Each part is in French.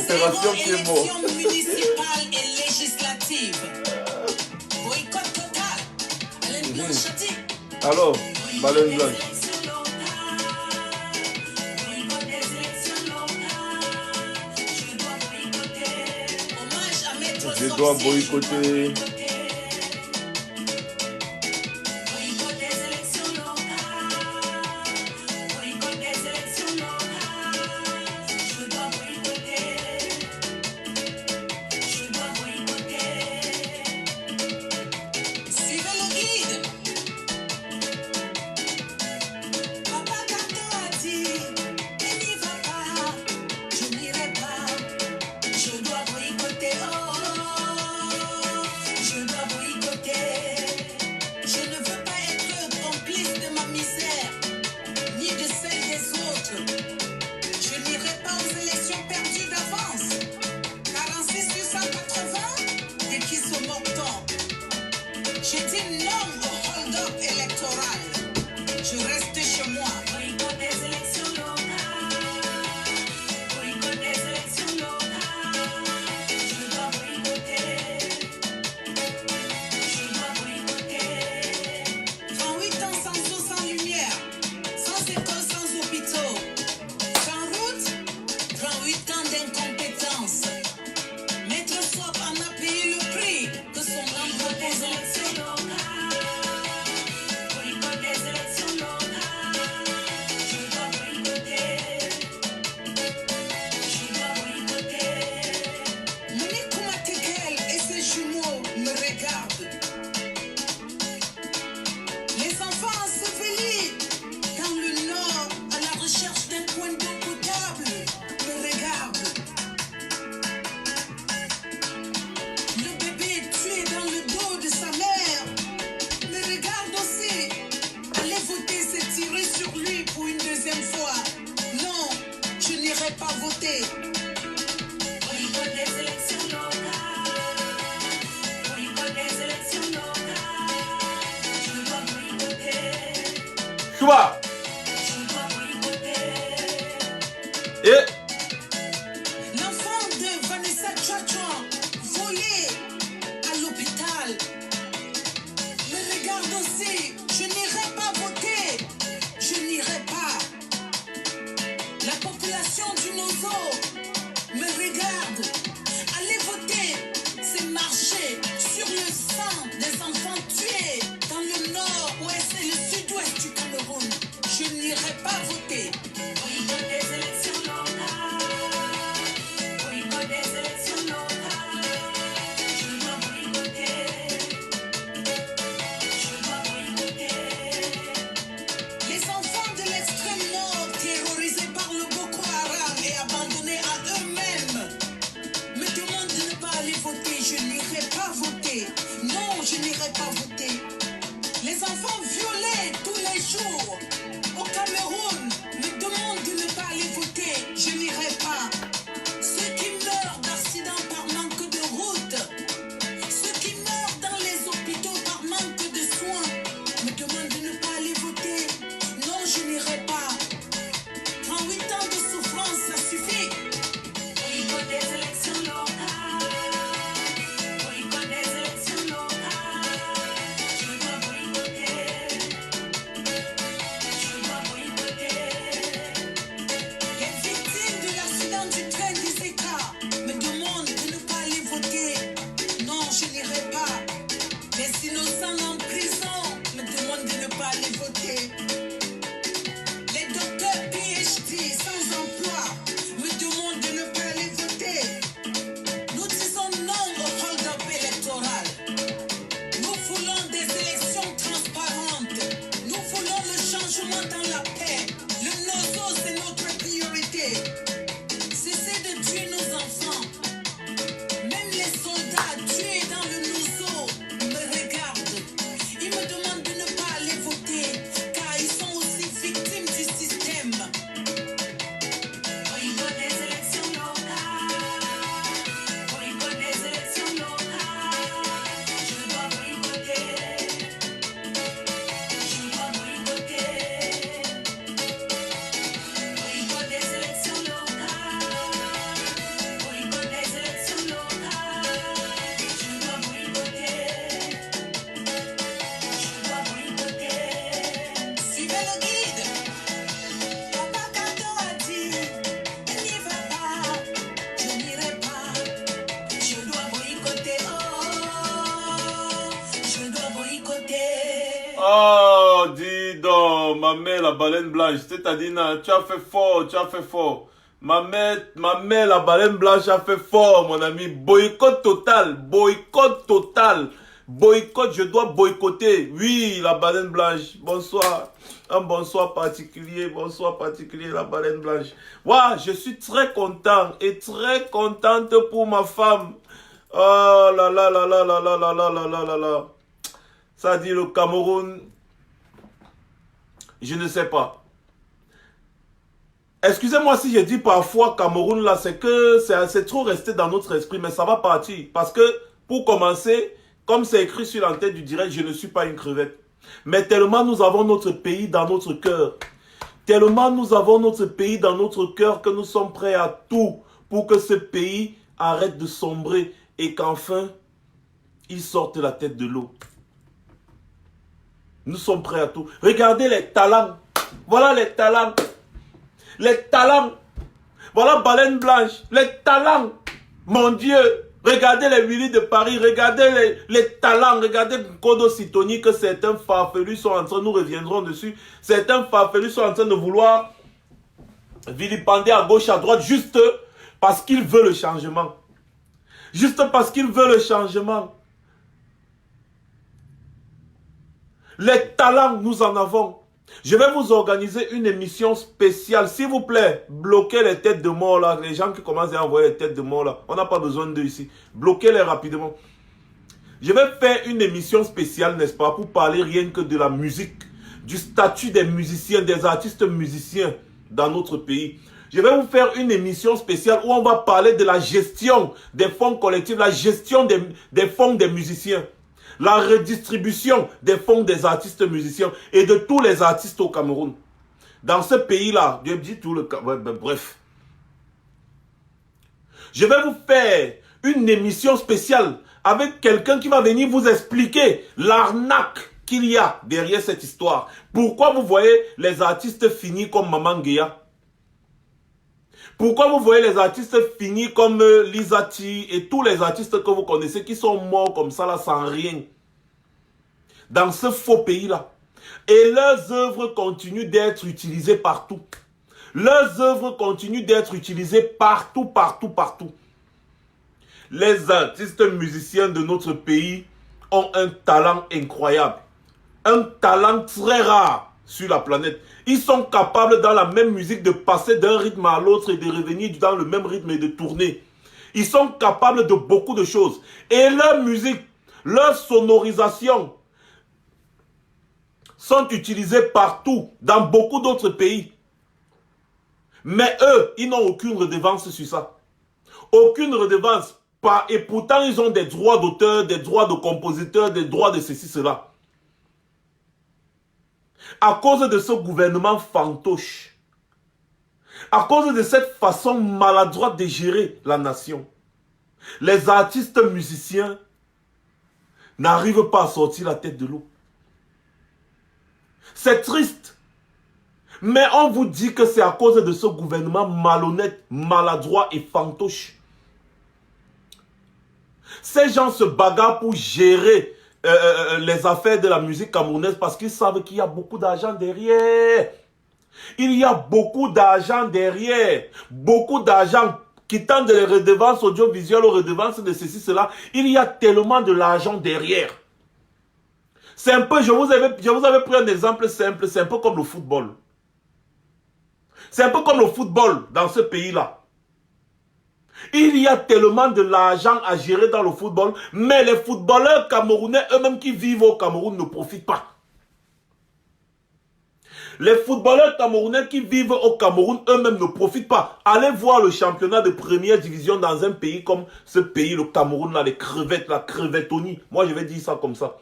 opération qui est morte. Élections municipales et législatives. Boycott total. Alain Blanche Chatti. Alors, baleine blanche. Je dois boycotter. Choix. Et l'enfant de Vanessa Tchatchouan volé à l'hôpital. Me regarde aussi, je n'irai pas voter, je n'irai pas. La population du Nozo me regarde. Allez voter, c'est marcher sur le sang des enfants tués dans le nord-ouest et le sud-ouest du Cameroun. Je n'irai pas voter. Boycott des élections locales. Boycott des élections locales. Je dois boycotter. Je dois boycotter. Les enfants de l'extrême nord terrorisés par le Boko Haram et abandonnés à eux-mêmes me demandent de ne pas aller voter. Je n'irai pas voter. Non, je n'irai pas voter. Les enfants violés tous les jours au Cameroun me demandent de ne pas aller voter. Je n'irai pas. Ceux qui meurent d'accidents par manque de route, ceux qui meurent dans les hôpitaux par manque de soins, me demandent de ne pas aller voter. Non, je n'irai pas. 38 ans de souffrance, ça suffit. Boycott des élections locales. Boycott des élections locales. Oh, dis donc, ma mère, la baleine blanche. C'est-à-dire, tu as fait fort, tu as fait fort. Ma mère, la baleine blanche a fait fort, mon ami. Boycott total, boycott total. Boycott, je dois boycotter. Oui, la baleine blanche. Bonsoir. Un bonsoir particulier, la baleine blanche. Waouh, je suis très content et très contente pour ma femme. Oh là là là là là là là là là là là là. Ça dit le Cameroun, je ne sais pas. Excusez-moi si je dis parfois Cameroun là, c'est que c'est trop resté dans notre esprit, mais ça va partir. Parce que, pour commencer, comme c'est écrit sur l'entête du direct, je ne suis pas une crevette. Mais tellement nous avons notre pays dans notre cœur. Tellement nous avons notre pays dans notre cœur que nous sommes prêts à tout pour que ce pays arrête de sombrer et qu'enfin, il sorte la tête de l'eau. Nous sommes prêts à tout. Regardez les talents. Voilà les talents. Les talents. Voilà Baleine Blanche. Les talents. Mon Dieu. Regardez les Willy de Paris. Regardez les talents. Regardez Kodo Sitoni que certains farfelus sont en train, nous reviendrons dessus. Certains farfelus sont en train de vouloir vilipender à gauche, à droite, juste parce qu'ils veulent le changement. Juste parce qu'ils veulent le changement. Les talents, nous en avons. Je vais vous organiser une émission spéciale. S'il vous plaît, bloquez les têtes de mort là. Les gens qui commencent à envoyer les têtes de mort là. On n'a pas besoin d'eux ici. Bloquez-les rapidement. Je vais faire une émission spéciale, n'est-ce pas, pour parler rien que de la musique, du statut des musiciens, des artistes musiciens dans notre pays. Je vais vous faire une émission spéciale où on va parler de la gestion des fonds collectifs, la gestion des fonds des musiciens. La redistribution des fonds des artistes musiciens et de tous les artistes au Cameroun. Dans ce pays-là, je dis tout le Cameroun, bref. Je vais vous faire une émission spéciale avec quelqu'un qui va venir vous expliquer l'arnaque qu'il y a derrière cette histoire. Pourquoi vous voyez les artistes finis comme Maman Guéa? Pourquoi vous voyez les artistes finis comme Lizati et tous les artistes que vous connaissez qui sont morts comme ça là sans rien dans ce faux pays-là? Et leurs œuvres continuent d'être utilisées partout. Leurs œuvres continuent d'être utilisées partout, partout, partout. Les artistes musiciens de notre pays ont un talent incroyable. Un talent très rare sur la planète. Ils sont capables dans la même musique de passer d'un rythme à l'autre et de revenir dans le même rythme et de tourner. Ils sont capables de beaucoup de choses. Et leur musique, leur sonorisation sont utilisées partout, dans beaucoup d'autres pays. Mais eux, ils n'ont aucune redevance sur ça. Aucune redevance. Et pourtant, ils ont des droits d'auteur, des droits de compositeur, des droits de ceci, cela. À cause de ce gouvernement fantoche, à cause de cette façon maladroite de gérer la nation, les artistes musiciens n'arrivent pas à sortir la tête de l'eau. C'est triste. Mais on vous dit que c'est à cause de ce gouvernement malhonnête, maladroit et fantoche. Ces gens se bagarrent pour gérer les affaires de la musique camerounaise parce qu'ils savent qu'il y a beaucoup d'argent derrière. Il y a beaucoup d'argent derrière. Beaucoup d'argent quittant de les redevances audiovisuelles aux redevances de ceci, cela. Il y a tellement de l'argent derrière. C'est un peu, je vous avais pris un exemple simple, c'est un peu comme le football. C'est un peu comme le football dans ce pays-là. Il y a tellement de l'argent à gérer dans le football, mais les footballeurs camerounais eux-mêmes qui vivent au Cameroun ne profitent pas. Les footballeurs camerounais qui vivent au Cameroun eux-mêmes ne profitent pas. Allez voir le championnat de première division dans un pays comme ce pays, le Cameroun, là, les crevettes, la crevettonie. Moi, je vais dire ça comme ça.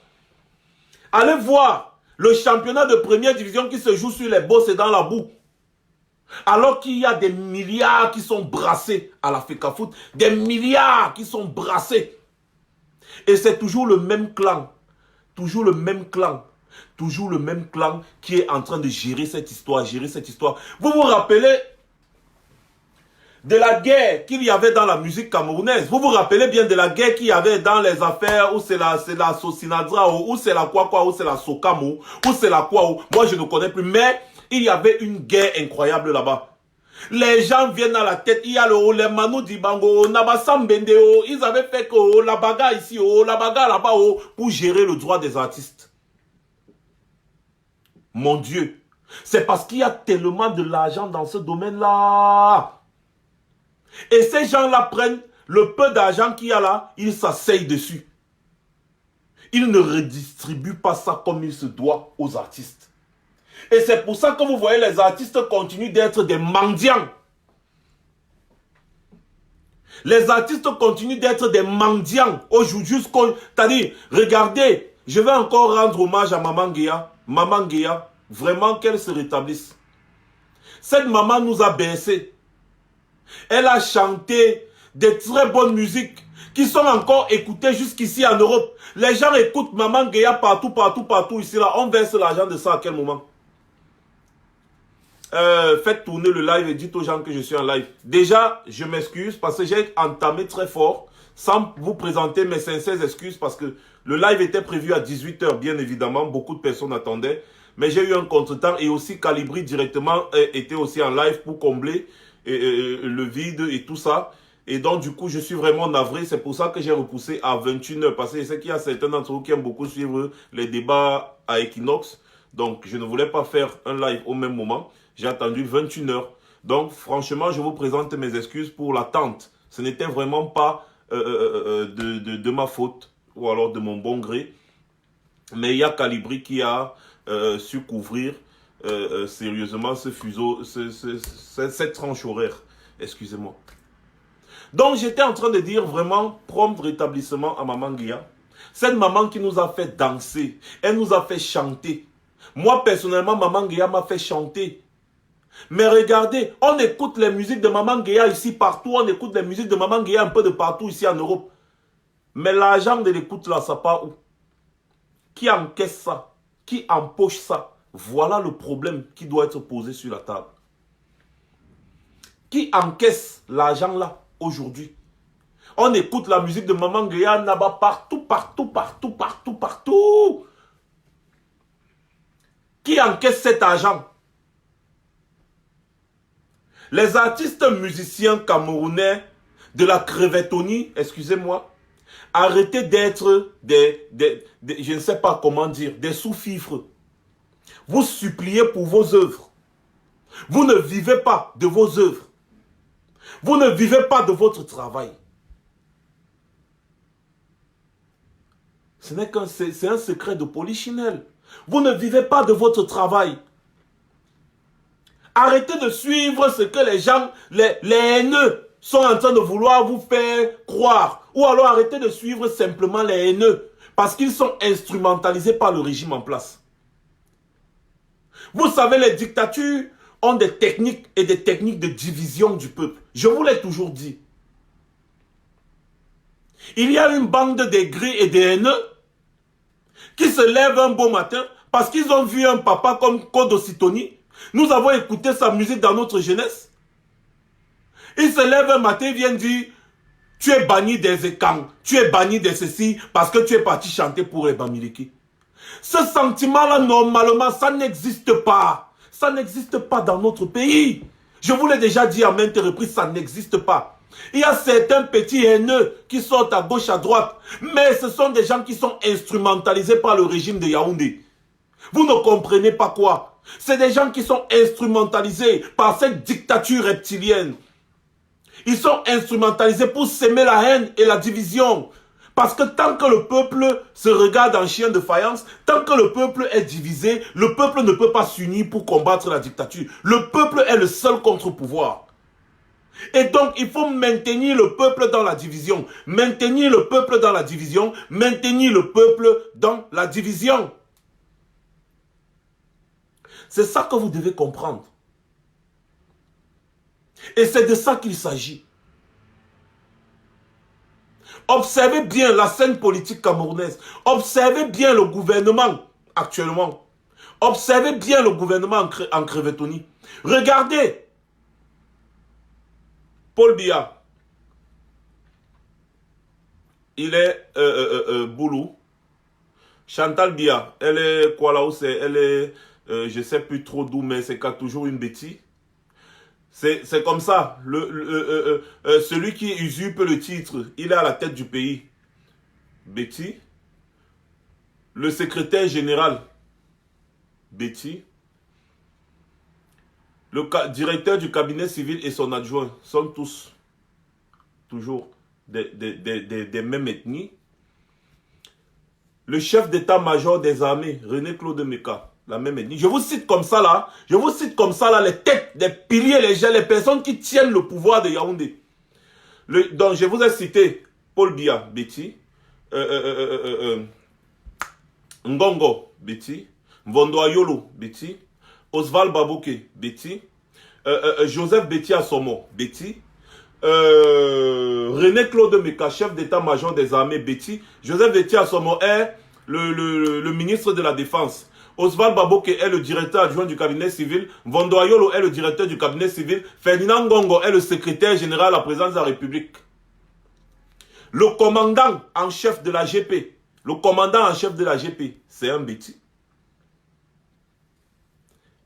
Allez voir le championnat de première division qui se joue sur les bosses et dans la boue. Alors qu'il y a des milliards qui sont brassés à la FECAFOOT, des milliards qui sont brassés. Et c'est toujours le même clan, toujours le même clan, toujours le même clan qui est en train de gérer cette histoire, Vous vous rappelez de la guerre qu'il y avait dans la musique camerounaise. Vous vous rappelez bien de la guerre qu'il y avait dans les affaires où c'est la Sosinadra, où c'est la quoi, où c'est la Sokamo, où c'est la quoi, moi je ne connais plus, mais il y avait une guerre incroyable là-bas. Les gens viennent à la tête, il y a les Manu Dibango, Nabasambende, ils avaient fait que la bagarre ici, la bagarre là-bas, pour gérer le droit des artistes. Mon Dieu, c'est parce qu'il y a tellement de l'argent dans ce domaine-là. Et ces gens-là prennent le peu d'argent qu'il y a là, ils s'asseyent dessus. Ils ne redistribuent pas ça comme il se doit aux artistes. Et c'est pour ça que vous voyez les artistes continuent d'être des mendiants. Les artistes continuent d'être des mendiants. Aujourd'hui, c'est-à-dire, regardez, je vais encore rendre hommage à Maman Guéa. Maman Guéa, vraiment qu'elle se rétablisse. Cette maman nous a baissés. Elle a chanté des très bonnes musiques qui sont encore écoutées jusqu'ici en Europe. Les gens écoutent Maman Guéa partout ici là. On verse l'argent de ça à quel moment? Faites tourner le live et dites aux gens que je suis en live. Déjà, je m'excuse parce que j'ai entamé très fort sans vous présenter mes sincères excuses parce que le live était prévu à 18 h, bien évidemment. Beaucoup de personnes attendaient. Mais j'ai eu un contretemps et aussi Calibri directement était aussi en live pour combler le vide et tout ça. Et donc, du coup, je suis vraiment navré. C'est pour ça que j'ai repoussé à 21 h parce que je sais qu'il y a certains d'entre vous qui aiment beaucoup suivre les débats à Equinox. Donc, je ne voulais pas faire un live au même moment. J'ai attendu 21 h. Donc, franchement, je vous présente mes excuses pour l'attente. Ce n'était vraiment pas de ma faute ou alors de mon bon gré. Mais il y a Calibri qui a su couvrir sérieusement ce fuseau, cette tranche horaire. Excusez-moi. Donc, j'étais en train de dire vraiment prompt rétablissement à Maman Guéa. Cette maman qui nous a fait danser, elle nous a fait chanter. Moi, personnellement, Maman Guéa m'a fait chanter. Mais regardez, on écoute les musiques de Maman Guéa ici partout, on écoute les musiques de Maman Guéa un peu de partout ici en Europe. Mais l'argent de l'écoute là, ça part où? Qui encaisse ça? Qui empoche ça? Voilà le problème qui doit être posé sur la table. Qui encaisse l'argent là aujourd'hui? On écoute la musique de Maman Guéa là-bas partout. Qui encaisse cet argent? Les artistes musiciens camerounais de la crevettonie, excusez-moi, arrêtez d'être je ne sais pas comment dire, des sous-fifres. Vous suppliez pour vos œuvres. Vous ne vivez pas de vos œuvres. Vous ne vivez pas de votre travail. C'est un secret de polichinelle. Vous ne vivez pas de votre travail. Arrêtez de suivre ce que les gens, les haineux, sont en train de vouloir vous faire croire. Ou alors arrêtez de suivre simplement les haineux. Parce qu'ils sont instrumentalisés par le régime en place. Vous savez, les dictatures ont des techniques et des techniques de division du peuple. Je vous l'ai toujours dit. Il y a une bande d'aigris et des haineux qui se lèvent un beau matin parce qu'ils ont vu un papa comme Kodo Sitoni. Nous avons écouté sa musique dans notre jeunesse. Ils se lèvent un matin et viennent dire « Tu es banni des écans, tu es banni de ceci parce que tu es parti chanter pour les Bamileke. » Ce sentiment-là, normalement, ça n'existe pas. Ça n'existe pas dans notre pays. Je vous l'ai déjà dit à maintes reprises, ça n'existe pas. Il y a certains petits haineux qui sortent à gauche, à droite. Mais ce sont des gens qui sont instrumentalisés par le régime de Yaoundé. Vous ne comprenez pas quoi? C'est des gens qui sont instrumentalisés par cette dictature reptilienne. Ils sont instrumentalisés pour s'aimer la haine et la division. Parce que tant que le peuple se regarde en chien de faïence, tant que le peuple est divisé, le peuple ne peut pas s'unir pour combattre la dictature. Le peuple est le seul contre-pouvoir. Et donc, il faut maintenir le peuple dans la division. Maintenir le peuple dans la division. Maintenir le peuple dans la division. C'est ça que vous devez comprendre. Et c'est de ça qu'il s'agit. Observez bien la scène politique camerounaise. Observez bien le gouvernement actuellement. Observez bien le gouvernement en crevettonie. Regardez. Paul Biya, il est Boulou. Chantal Biya, elle est quoi là où c'est? Elle est, je sais plus trop d'où, mais c'est toujours une bêtise. C'est comme ça. Celui qui usurpe le titre, il est à la tête du pays. Betty. Le secrétaire général, Betty. Le directeur du cabinet civil et son adjoint sont tous toujours des mêmes ethnies. Le chef d'état-major des armées, René-Claude Meka, la même ethnie. Je vous cite comme ça là, les têtes, les piliers, les personnes qui tiennent le pouvoir de Yaoundé. Donc je vous ai cité Paul Biya, Betty, Ngongo, Betty, Mvondo Ayolo, Betty, Oswald Baboke, Betty, Joseph Betty Assomo, Betty, René-Claude Meka, chef d'état-major des armées, Betty. Joseph Betty Assomo est le ministre de la Défense. Oswald Baboke est le directeur adjoint du cabinet civil. Mvondo Ayolo est le directeur du cabinet civil. Ferdinand Ngongo est le secrétaire général à la présidence de la République. Le commandant en chef de la GP, c'est un Betty.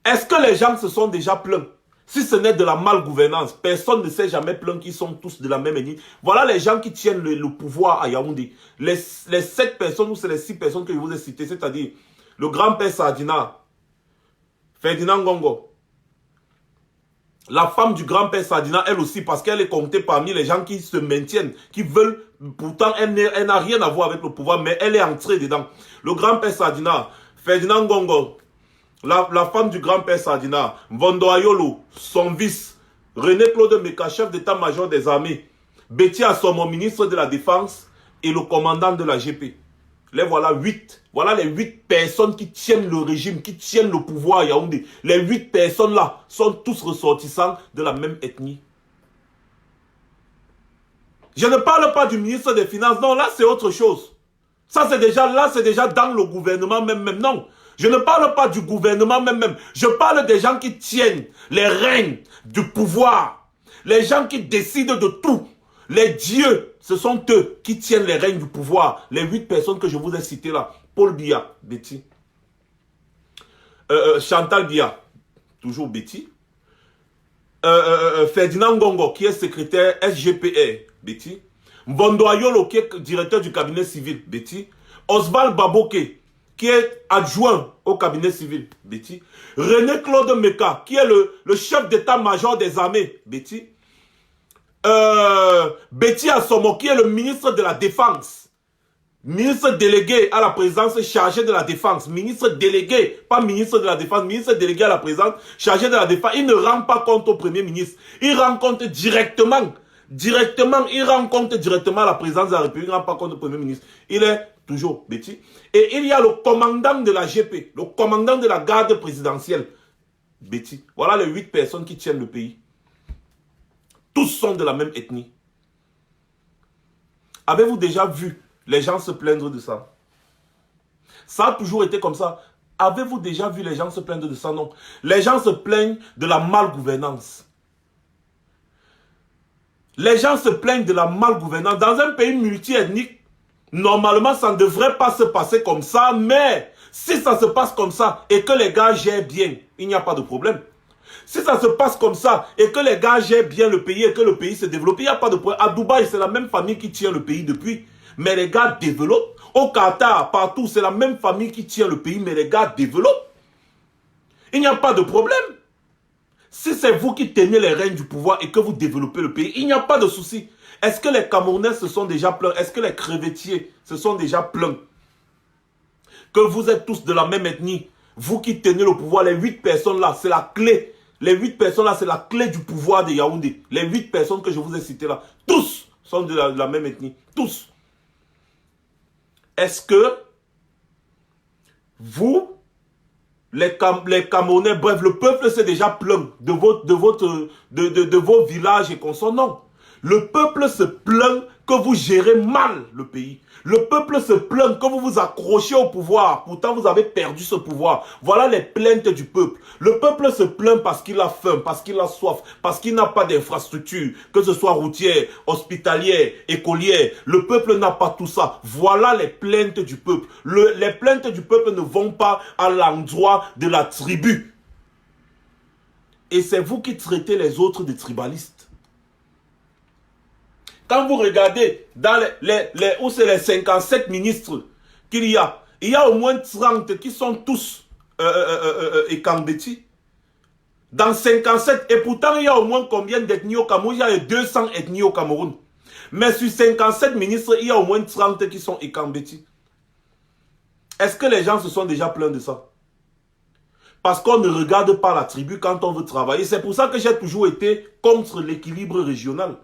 Est-ce que les gens se sont déjà plaints? Si ce n'est de la malgouvernance, personne ne s'est jamais plaint qu'ils sont tous de la même ethnie. Voilà les gens qui tiennent le pouvoir à Yaoundé. Les 7 personnes ou c'est les 6 personnes que je vous ai citées, c'est-à-dire le grand-père Sadina, Ferdinand Ngongo, la femme du grand-père Sadina, elle aussi, parce qu'elle est comptée parmi les gens qui se maintiennent, qui veulent, pourtant elle n'a rien à voir avec le pouvoir, mais elle est entrée dedans. Le grand-père Sadina, Ferdinand Ngongo, la femme du grand-père Sadina, Mvondo Ayolo, son vice, René-Claude Meka, chef d'état-major des armées, Betty Assomo, ministre de la Défense, et le commandant de la GP. Les voilà 8. Voilà les 8 personnes qui tiennent le régime, qui tiennent le pouvoir à Yaoundé. Les 8 personnes-là sont tous ressortissants de la même ethnie. Je ne parle pas du ministre des Finances. Non, là, c'est autre chose. Ça, c'est déjà, là, c'est déjà dans le gouvernement même. Non. Je ne parle pas du gouvernement même. Je parle des gens qui tiennent les règnes du pouvoir. Les gens qui décident de tout. Les dieux, ce sont eux qui tiennent les règnes du pouvoir. Les 8 personnes que je vous ai citées là. Paul Biya, Betty. Chantal Biya, toujours Betty. Ferdinand Ngongo, qui est secrétaire SGPR, Betty. Mvondo Ayolo, qui est directeur du cabinet civil, Betty. Oswald Baboke, qui est adjoint au cabinet civil, Betty. René-Claude Meka, qui est le chef d'état-major des armées, Betty. Betty Assomo, qui est le ministre de la Défense. Ministre délégué à la présidence chargé de la Défense. Ministre délégué, pas ministre de la Défense, ministre délégué à la présidence chargé de la Défense. Il ne rend pas compte au Premier ministre. Il rend compte directement. Il rend compte directement à la présidence de la République. Il ne rend pas compte au Premier ministre. Il est toujours Betty. Et il y a le commandant de la GP, le commandant de la garde présidentielle, Betty. Voilà les 8 personnes qui tiennent le pays. Tous sont de la même ethnie. Avez-vous déjà vu les gens se plaindre de ça? Ça a toujours été comme ça. Avez-vous déjà vu les gens se plaindre de ça? Non. Les gens se plaignent de la malgouvernance. Les gens se plaignent de la malgouvernance. Dans un pays multiethnique, normalement, ça ne devrait pas se passer comme ça. Mais si ça se passe comme ça et que les gars gèrent bien, il n'y a pas de problème. Si ça se passe comme ça et que les gars gèrent bien le pays et que le pays se développe, il n'y a pas de problème. À Dubaï, c'est la même famille qui tient le pays depuis. Mais les gars développent. Au Qatar, partout, c'est la même famille qui tient le pays, mais les gars développent. Il n'y a pas de problème. Si c'est vous qui tenez les règnes du pouvoir et que vous développez le pays, il n'y a pas de souci. Est-ce que les Camerounais se sont déjà plaints? Est-ce que les crevettiers se sont déjà plaints? Que vous êtes tous de la même ethnie. Vous qui tenez le pouvoir, les 8 personnes là, c'est la clé. Les 8 personnes là, c'est la clé du pouvoir de Yaoundé. Les 8 personnes que je vous ai citées là, tous sont de la même ethnie. Tous. Est-ce que vous, les Camerounais, bref, le peuple s'est déjà plaint de vos villages et consorts? Non. Le peuple se plaint que vous gérez mal le pays. Le peuple se plaint que vous vous accrochez au pouvoir. Pourtant, vous avez perdu ce pouvoir. Voilà les plaintes du peuple. Le peuple se plaint parce qu'il a faim, parce qu'il a soif, parce qu'il n'a pas d'infrastructure, que ce soit routière, hospitalière, écolière. Le peuple n'a pas tout ça. Voilà les plaintes du peuple. Les plaintes du peuple ne vont pas à l'endroit de la tribu. Et c'est vous qui traitez les autres de tribalistes. Quand vous regardez dans où c'est les 57 ministres qu'il y a au moins 30 qui sont tous Ekambeti. Dans 57, et pourtant il y a au moins combien d'ethnies au Cameroun? Il y a 200 ethnies au Cameroun. Mais sur 57 ministres, il y a au moins 30 qui sont Ekambeti. Est-ce que les gens se sont déjà plaints de ça? Parce qu'on ne regarde pas la tribu quand on veut travailler. C'est pour ça que j'ai toujours été contre l'équilibre régional.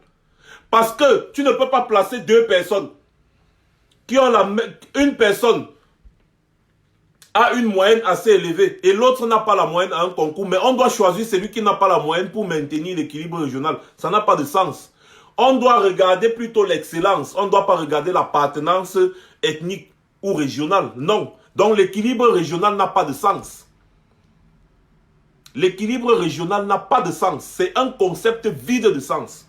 Parce que tu ne peux pas placer deux personnes qui ont une personne a une moyenne assez élevée et l'autre n'a pas la moyenne à un concours. Mais on doit choisir celui qui n'a pas la moyenne pour maintenir l'équilibre régional. Ça n'a pas de sens. On doit regarder plutôt l'excellence. On ne doit pas regarder l'appartenance ethnique ou régionale. Non. Donc l'équilibre régional n'a pas de sens. L'équilibre régional n'a pas de sens. C'est un concept vide de sens.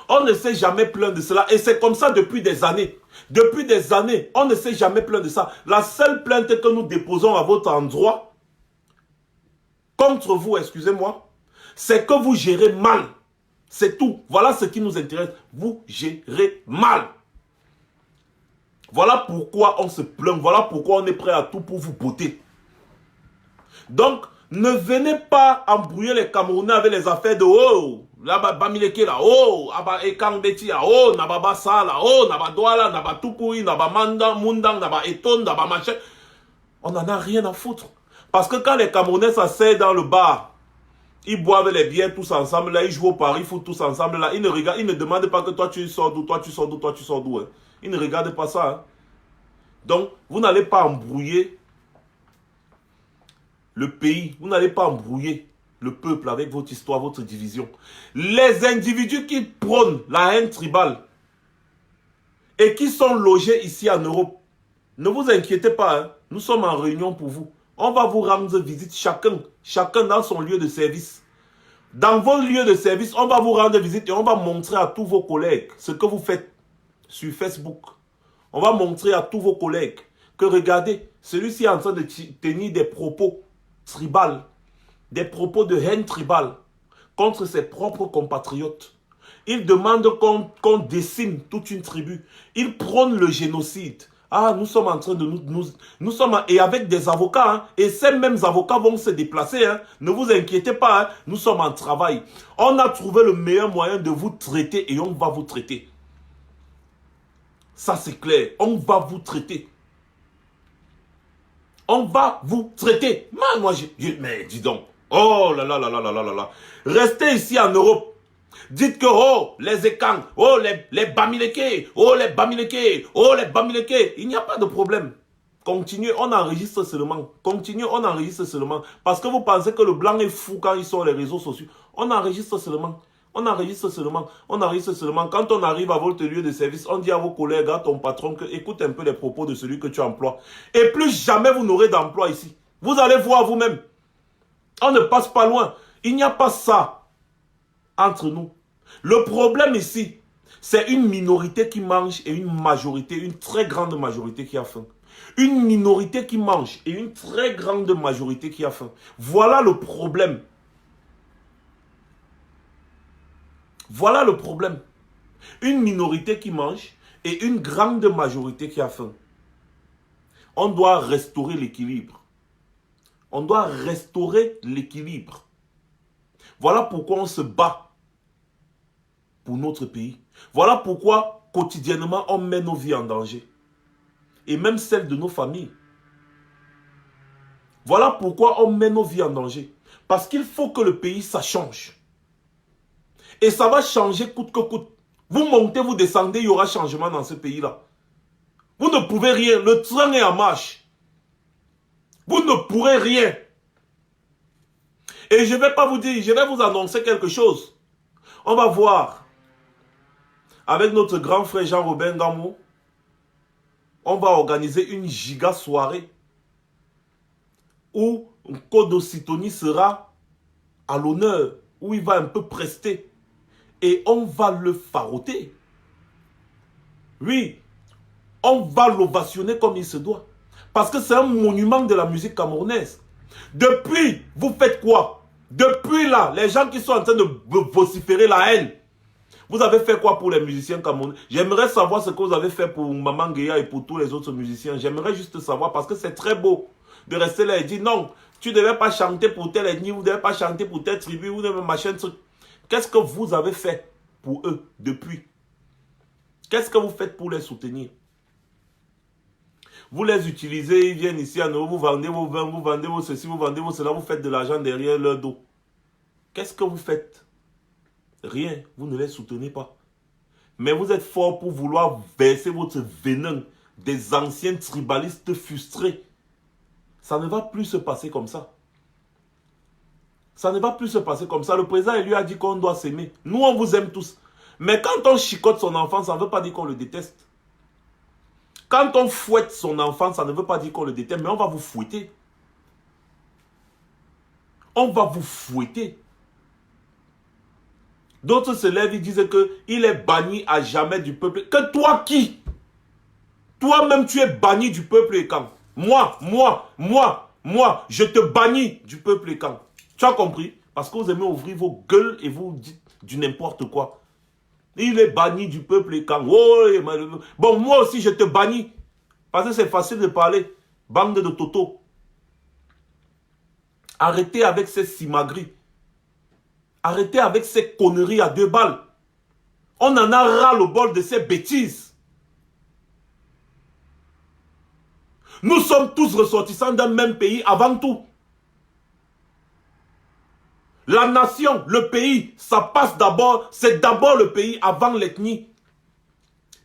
On ne s'est jamais plaint de cela. Et c'est comme ça depuis des années. Depuis des années, on ne s'est jamais plaint de ça. La seule plainte que nous déposons à votre endroit, contre vous, excusez-moi, c'est que vous gérez mal. C'est tout. Voilà ce qui nous intéresse. Vous gérez mal. Voilà pourquoi on se plaint. Voilà pourquoi on est prêt à tout pour vous botter. Donc, ne venez pas embrouiller les Camerounais avec les affaires de oh, là-bas, Bamileke là, oh, aba Ekambeti là, oh, naba Bassa là, oh, naba Douala, naba Tukui, naba Manda, Mundang, naba Eton, naba machin. On n'en a rien à foutre. Parce que quand les Camerounais s'asseyent dans le bar, ils boivent les bières tous ensemble, là, ils jouent au Paris foot tous ensemble, là, ils ne demandent pas que toi tu sors d'où, toi tu sors d'où, toi tu sors d'où. Hein. Ils ne regardent pas ça. Hein. Donc, vous n'allez pas embrouiller le pays, vous n'allez pas embrouiller le peuple avec votre histoire, votre division. Les individus qui prônent la haine tribale et qui sont logés ici en Europe, ne vous inquiétez pas, hein, nous sommes en réunion pour vous. On va vous rendre visite chacun dans son lieu de service. Dans vos lieux de service, on va vous rendre visite et on va montrer à tous vos collègues ce que vous faites sur Facebook. On va montrer à tous vos collègues que regardez, celui-ci est en train de tenir des propos tribal, des propos de haine tribale contre ses propres compatriotes. Il demande qu'on décime toute une tribu. Il prône le génocide. Ah, nous sommes en train de nous sommes, et avec des avocats, hein, et ces mêmes avocats vont se déplacer. Hein, ne vous inquiétez pas, hein, nous sommes en travail. On a trouvé le meilleur moyen de vous traiter et on va vous traiter. Ça c'est clair, on va vous traiter. On va vous traiter. Mais dis donc. Oh là là là là là là là. Restez ici en Europe. Dites que, oh, les Ekang, oh, les Bamileke, oh, les Bamileke, oh, les Bamileke. Il n'y a pas de problème. Continuez, on enregistre seulement. Continuez, on enregistre seulement. Parce que vous pensez que le blanc est fou quand ils sont sur les réseaux sociaux. On enregistre seulement. On enregistre seulement, on enregistre seulement. Quand on arrive à votre lieu de service, on dit à vos collègues, à ton patron, que écoute un peu les propos de celui que tu emploies. Et plus jamais vous n'aurez d'emploi ici. Vous allez voir vous-même. On ne passe pas loin. Il n'y a pas ça entre nous. Le problème ici, c'est une minorité qui mange et une majorité, une très grande majorité qui a faim. Une minorité qui mange et une très grande majorité qui a faim. Voilà le problème. Voilà le problème. Une minorité qui mange et une grande majorité qui a faim. On doit restaurer l'équilibre. On doit restaurer l'équilibre. Voilà pourquoi on se bat pour notre pays. Voilà pourquoi quotidiennement on met nos vies en danger. Et même celles de nos familles. Voilà pourquoi on met nos vies en danger. Parce qu'il faut que le pays, ça change. Et ça va changer coûte que coûte. Vous montez, vous descendez, il y aura changement dans ce pays-là. Vous ne pouvez rien. Le train est en marche. Vous ne pourrez rien. Et je ne vais pas vous dire, je vais vous annoncer quelque chose. On va voir. Avec notre grand frère Jean-Robin Gamou, on va organiser une giga soirée où Kodo Sitoni sera à l'honneur, où il va un peu prester. Et on va le faroter. Oui, on va l'ovationner comme il se doit. Parce que c'est un monument de la musique camerounaise. Depuis, vous faites quoi? Depuis là, les gens qui sont en train de vociférer la haine, vous avez fait quoi pour les musiciens camerounais? J'aimerais savoir ce que vous avez fait pour Maman Guéa et pour tous les autres musiciens. J'aimerais juste savoir parce que c'est très beau de rester là et dire non, tu ne devais pas chanter pour telle ethnie, vous ne devez pas chanter pour telle tribu, vous devez machin truc. Qu'est-ce que vous avez fait pour eux depuis? Qu'est-ce que vous faites pour les soutenir? Vous les utilisez, ils viennent ici à nous, vous vendez vos vins, vous vendez vos ceci, vous vendez vos cela, vous faites de l'argent derrière leur dos. Qu'est-ce que vous faites? Rien, vous ne les soutenez pas. Mais vous êtes fort pour vouloir verser votre venin des anciens tribalistes frustrés. Ça ne va plus se passer comme ça. Ça ne va plus se passer comme ça. Le président lui a dit qu'on doit s'aimer. Nous, on vous aime tous. Mais quand on chicote son enfant, ça ne veut pas dire qu'on le déteste. Quand on fouette son enfant, ça ne veut pas dire qu'on le déteste, mais on va vous fouetter. On va vous fouetter. D'autres se lèvent, ils disent qu'il est banni à jamais du peuple. Que toi qui? Toi-même, tu es banni du peuple et quand? Moi, je te bannis du peuple et quand? Tu as compris? Parce que vous aimez ouvrir vos gueules et vous dites du n'importe quoi. Il est banni du peuple et quand? Oh, bon, moi aussi, je te bannis. Parce que c'est facile de parler. Bande de Toto. Arrêtez avec ces simagris. Arrêtez avec ces conneries à 2 balles. On en a ras le bol de ces bêtises. Nous sommes tous ressortissants d'un même pays avant tout. La nation, le pays, ça passe d'abord, c'est d'abord le pays avant l'ethnie.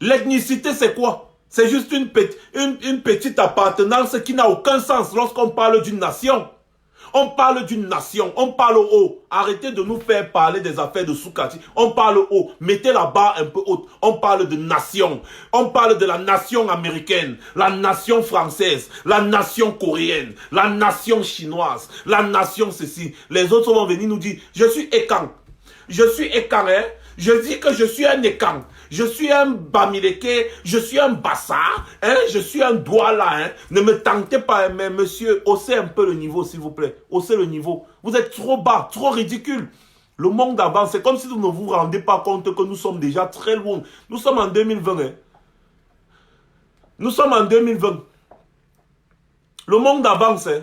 L'ethnicité, c'est quoi? C'est juste une petite appartenance qui n'a aucun sens lorsqu'on parle d'une nation. On parle d'une nation, on parle haut. Arrêtez de nous faire parler des affaires de Soukati. On parle haut, mettez la barre un peu haute. On parle de nation. On parle de la nation américaine, la nation française, la nation coréenne, la nation chinoise, la nation ceci. Les autres vont venir nous dire, je suis Ekang. Je suis Ekang, hein? Je dis que je suis un Ekang. Je suis un Bamileke, je suis un Bassa, hein, je suis un Douala. Hein. Ne me tentez pas, mais monsieur, haussez un peu le niveau, s'il vous plaît. Haussez le niveau. Vous êtes trop bas, trop ridicule. Le monde avance. C'est comme si vous ne vous rendez pas compte que nous sommes déjà très loin. Nous sommes en 2020. Hein. Nous sommes en 2020. Le monde avance. Hein.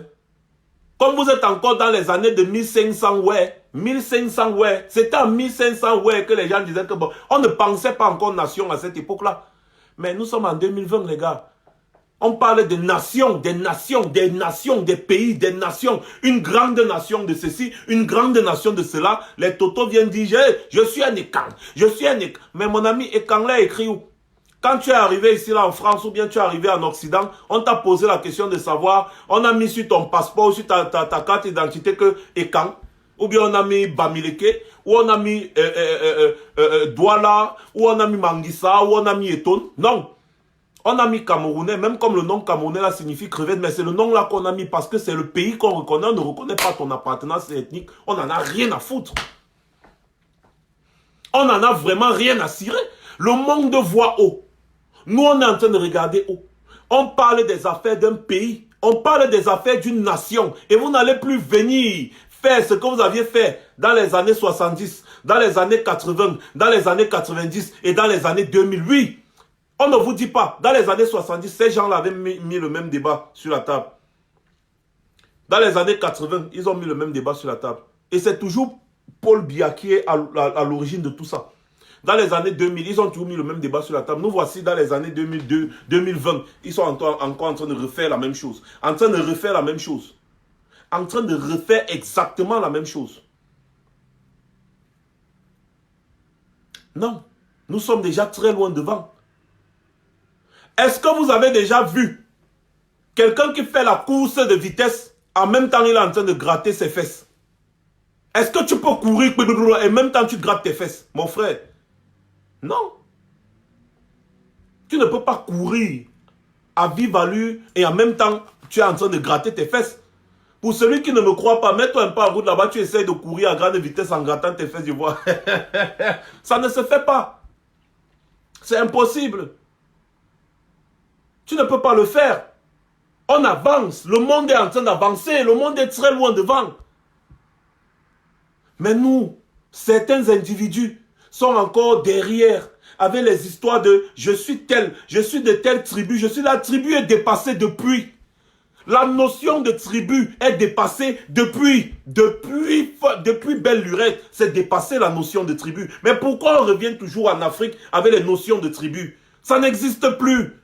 Comme vous êtes encore dans les années de 1500, ouais. 1500, ouais. C'était en 1500, ouais, que les gens disaient que bon, on ne pensait pas encore nation à cette époque-là. Mais nous sommes en 2020, les gars. On parle de nations, des nations, des nations, des pays, des nations. Une grande nation de ceci, une grande nation de cela. Les totos viennent dire, je suis un Ekang, je suis un Ekang. Mais mon ami Ekang l'a écrit où? Quand tu es arrivé ici là en France ou bien tu es arrivé en Occident, on t'a posé la question de savoir, on a mis sur ton passeport, sur ta carte d'identité que Ekang, ou bien on a mis Bamileke, ou on a mis Douala, ou on a mis Manguissa, ou on a mis Eton. Non. On a mis Camerounais, même comme le nom Camerounais là signifie crevette, mais c'est le nom là qu'on a mis parce que c'est le pays qu'on reconnaît, on ne reconnaît pas ton appartenance ethnique, on n'en a rien à foutre. On n'en a vraiment rien à cirer. Le monde voit haut. Nous, on est en train de regarder haut. On parle des affaires d'un pays. On parle des affaires d'une nation. Et vous n'allez plus venir faire ce que vous aviez fait dans les années 70, dans les années 80, dans les années 90 et dans les années 2000. Oui, on ne vous dit pas. Dans les années 70, ces gens-là avaient mis le même débat sur la table. Dans les années 80, ils ont mis le même débat sur la table. Et c'est toujours Paul Biya qui est à l'origine de tout ça. Dans les années 2000, ils ont toujours mis le même débat sur la table. Nous voici dans les années 2002, 2020. Ils sont encore en train de refaire la même chose. En train de refaire la même chose. En train de refaire exactement la même chose. Non. Nous sommes déjà très loin devant. Est-ce que vous avez déjà vu quelqu'un qui fait la course de vitesse, en même temps il est en train de gratter ses fesses? Est-ce que tu peux courir et même temps tu grattes tes fesses, mon frère? Non. Tu ne peux pas courir à vive allure et en même temps tu es en train de gratter tes fesses. Pour celui qui ne me croit pas, mets-toi un peu en route là-bas, tu essayes de courir à grande vitesse en grattant tes fesses, je vois. Ça ne se fait pas. C'est impossible. Tu ne peux pas le faire. On avance. Le monde est en train d'avancer. Le monde est très loin devant. Mais nous, certains individus sont encore derrière avec les histoires de « je suis tel, je suis de telle tribu, je suis la tribu est dépassée depuis ». La notion de tribu est dépassée depuis belle lurette. C'est dépassé la notion de tribu. Mais pourquoi on revient toujours en Afrique avec les notions de tribu? Ça n'existe plus.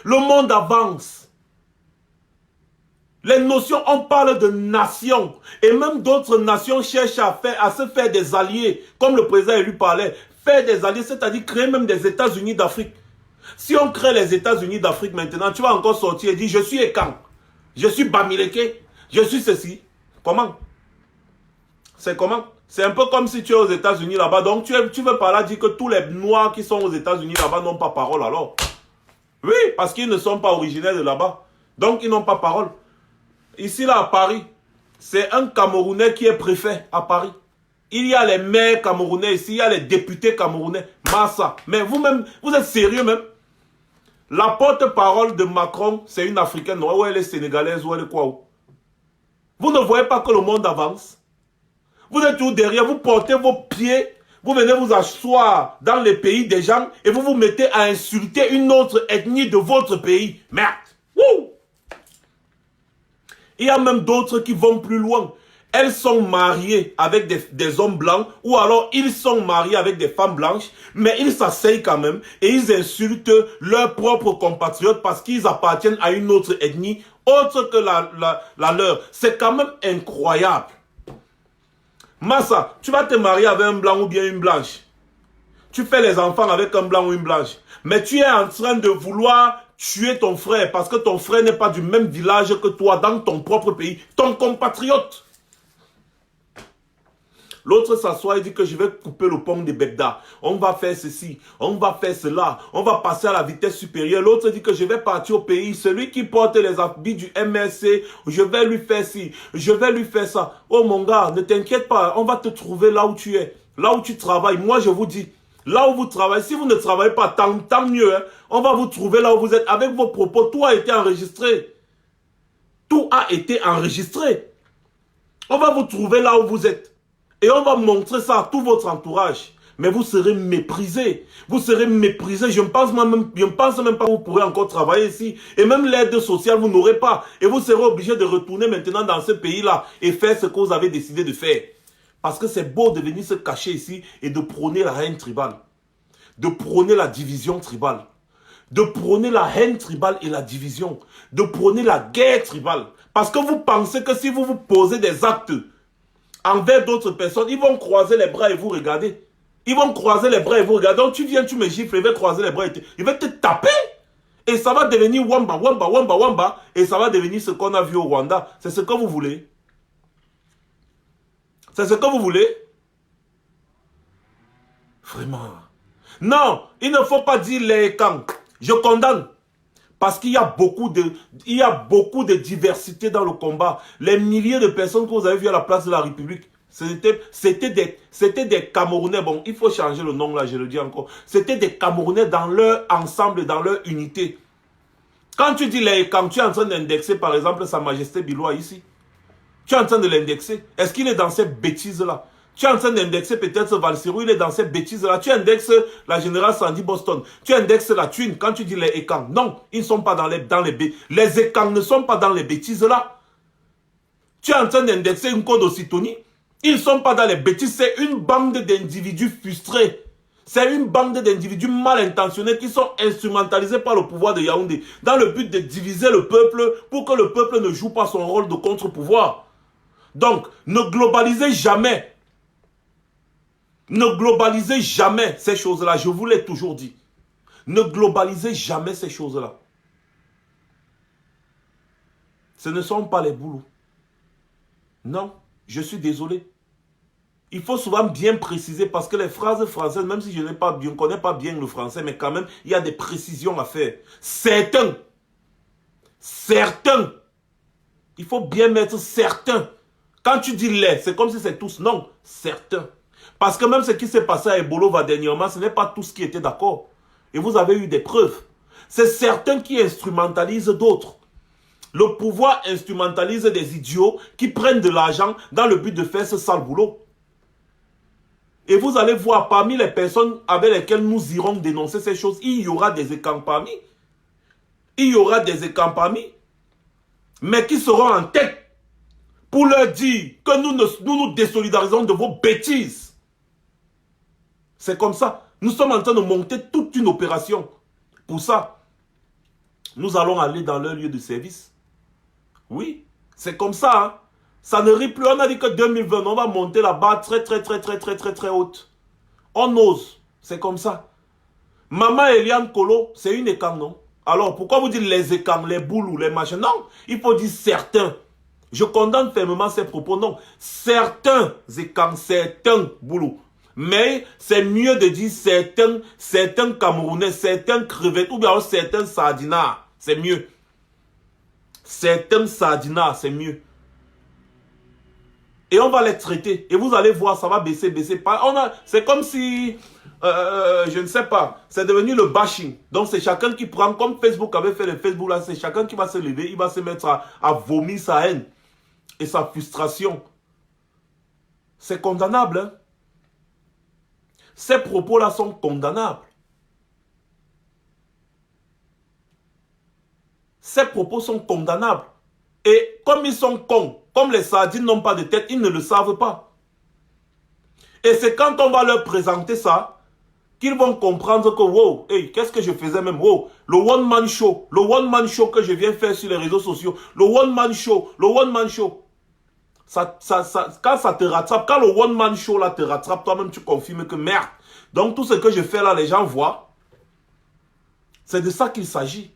Le monde avance. Les notions, on parle de nations. Et même d'autres nations cherchent à se faire des alliés. Comme le président élu parlait. Faire des alliés, c'est-à-dire créer même des États-Unis d'Afrique. Si on crée les États-Unis d'Afrique maintenant, tu vas encore sortir et dire, je suis Ekan, je suis Bamileke, je suis ceci. Comment? C'est comment? C'est un peu comme si tu es aux États-Unis là-bas. Donc tu veux par là dire que tous les Noirs qui sont aux États-Unis là-bas n'ont pas parole alors? Oui, parce qu'ils ne sont pas originaires de là-bas. Donc ils n'ont pas parole. Ici là à Paris, c'est un Camerounais qui est préfet à Paris. Il y a les maires camerounais ici, il y a les députés camerounais. Massa. Mais vous-même, vous êtes sérieux même? La porte-parole de Macron, c'est une Africaine, non? Ou elle est sénégalaise, ou elle est quoi? Vous ne voyez pas que le monde avance? Vous êtes toujours derrière, vous portez vos pieds, vous venez vous asseoir dans les pays des gens et vous vous mettez à insulter une autre ethnie de votre pays. Merde! Wouh! Il y a même d'autres qui vont plus loin. Elles sont mariées avec des hommes blancs ou alors ils sont mariés avec des femmes blanches, mais ils s'asseyent quand même et ils insultent leurs propres compatriotes parce qu'ils appartiennent à une autre ethnie autre que la leur. C'est quand même incroyable. Massa, tu vas te marier avec un blanc ou bien une blanche. Tu fais les enfants avec un blanc ou une blanche. Mais tu es en train de vouloir tuer ton frère parce que ton frère n'est pas du même village que toi dans ton propre pays. Ton compatriote. L'autre s'assoit et dit que je vais couper le pont de Begda. On va faire ceci, on va faire cela, on va passer à la vitesse supérieure. L'autre dit que je vais partir au pays. Celui qui porte les habits du MRC, je vais lui faire ci, je vais lui faire ça. Oh mon gars, ne t'inquiète pas, on va te trouver là où tu es, là où tu travailles. Moi je vous dis, là où vous travaillez, si vous ne travaillez pas, tant mieux. Hein. On va vous trouver là où vous êtes. Avec vos propos, tout a été enregistré. Tout a été enregistré. On va vous trouver là où vous êtes. Et on va montrer ça à tout votre entourage. Mais vous serez méprisés. Vous serez méprisés. Je ne pense même pas que vous pourrez encore travailler ici. Et même l'aide sociale, vous n'aurez pas. Et vous serez obligé de retourner maintenant dans ce pays-là et faire ce que vous avez décidé de faire. Parce que c'est beau de venir se cacher ici et de prôner la haine tribale. De prôner la division tribale. De prôner la haine tribale et la division. De prôner la guerre tribale. Parce que vous pensez que si vous vous posez des actes envers d'autres personnes, ils vont croiser les bras et vous regarder. Ils vont croiser les bras et vous regarder. Donc tu viens, tu me gifles, ils vont croiser les bras et ils vont te taper. Et ça va devenir wamba, wamba, wamba, wamba. Et ça va devenir ce qu'on a vu au Rwanda. C'est ce que vous voulez. C'est ce que vous voulez. Vraiment. Non, il ne faut pas dire les camps. Je condamne. Parce qu'il y a beaucoup de diversité dans le combat. Les milliers de personnes que vous avez vues à la place de la République, c'était des Camerounais. Bon, il faut changer le nom là, je le dis encore. C'était des Camerounais dans leur ensemble, dans leur unité. Quand tu dis quand tu es en train d'indexer par exemple Sa Majesté Biloua ici, tu es en train de l'indexer. Est-ce qu'il est dans cette bêtise-là? Tu es en train d'indexer peut-être Valsirou, il est dans cette bêtise-là. Tu indexes la générale Sandy Boston. Tu indexes la thune quand tu dis les Ekans. Non, ils ne sont pas dans les bêtises. Les Ekans ne sont pas dans les bêtises-là. Tu es en train d'indexer une code Occitanie. Ils ne sont pas dans les bêtises. C'est une bande d'individus frustrés. C'est une bande d'individus mal intentionnés qui sont instrumentalisés par le pouvoir de Yaoundé dans le but de diviser le peuple pour que le peuple ne joue pas son rôle de contre-pouvoir. Donc, ne globalisez jamais. Ne globalisez jamais ces choses-là. Je vous l'ai toujours dit. Ne globalisez jamais ces choses-là. Ce ne sont pas les boulots. Non. Je suis désolé. Il faut souvent bien préciser parce que les phrases françaises, même si je ne connais pas bien le français, mais quand même, il y a des précisions à faire. Certains. Il faut bien mettre certains. Quand tu dis les, c'est comme si c'est tous. Non, certains. Parce que même ce qui s'est passé à Ebolova dernièrement, ce n'est pas tous qui étaient d'accord. Et vous avez eu des preuves. C'est certains qui instrumentalisent d'autres. Le pouvoir instrumentalise des idiots qui prennent de l'argent dans le but de faire ce sale boulot. Et vous allez voir, parmi les personnes avec lesquelles nous irons dénoncer ces choses, il y aura des écans parmi. Il y aura des écans parmi. Mais qui seront en tête pour leur dire que nous nous désolidarisons de vos bêtises. C'est comme ça. Nous sommes en train de monter toute une opération. Pour ça, nous allons aller dans leur lieu de service. Oui, c'est comme ça. Hein. Ça ne rit plus. On a dit que 2020, on va monter la barre très haute. On ose. C'est comme ça. Maman Eliane Kolo, c'est une écang, non? Alors, pourquoi vous dites les écangs, les boulous, les machins? Non, il faut dire certains. Je condamne fermement ces propos. Non, certains écangs, certains boulous. Mais c'est mieux de dire certains Camerounais, certains crevettes ou bien certains sardinards. C'est mieux. Certains sardinards, c'est mieux. Et on va les traiter. Et vous allez voir, ça va baisser. C'est comme si, je ne sais pas, c'est devenu le bashing. Donc c'est chacun qui prend, comme Facebook avait fait le Facebook là, c'est chacun qui va se lever, il va se mettre à vomir sa haine et sa frustration. C'est condamnable. Hein? Ces propos-là sont condamnables. Ces propos sont condamnables. Et comme ils sont cons, comme les sardines n'ont pas de tête, ils ne le savent pas. Et c'est quand on va leur présenter ça, qu'ils vont comprendre que, wow, hey, qu'est-ce que je faisais même, wow, le one-man show que je viens faire sur les réseaux sociaux, le one-man show, quand ça te rattrape, quand le one-man show là te rattrape, toi-même tu confirmes que merde. Donc tout ce que je fais là, les gens voient. C'est de ça qu'il s'agit.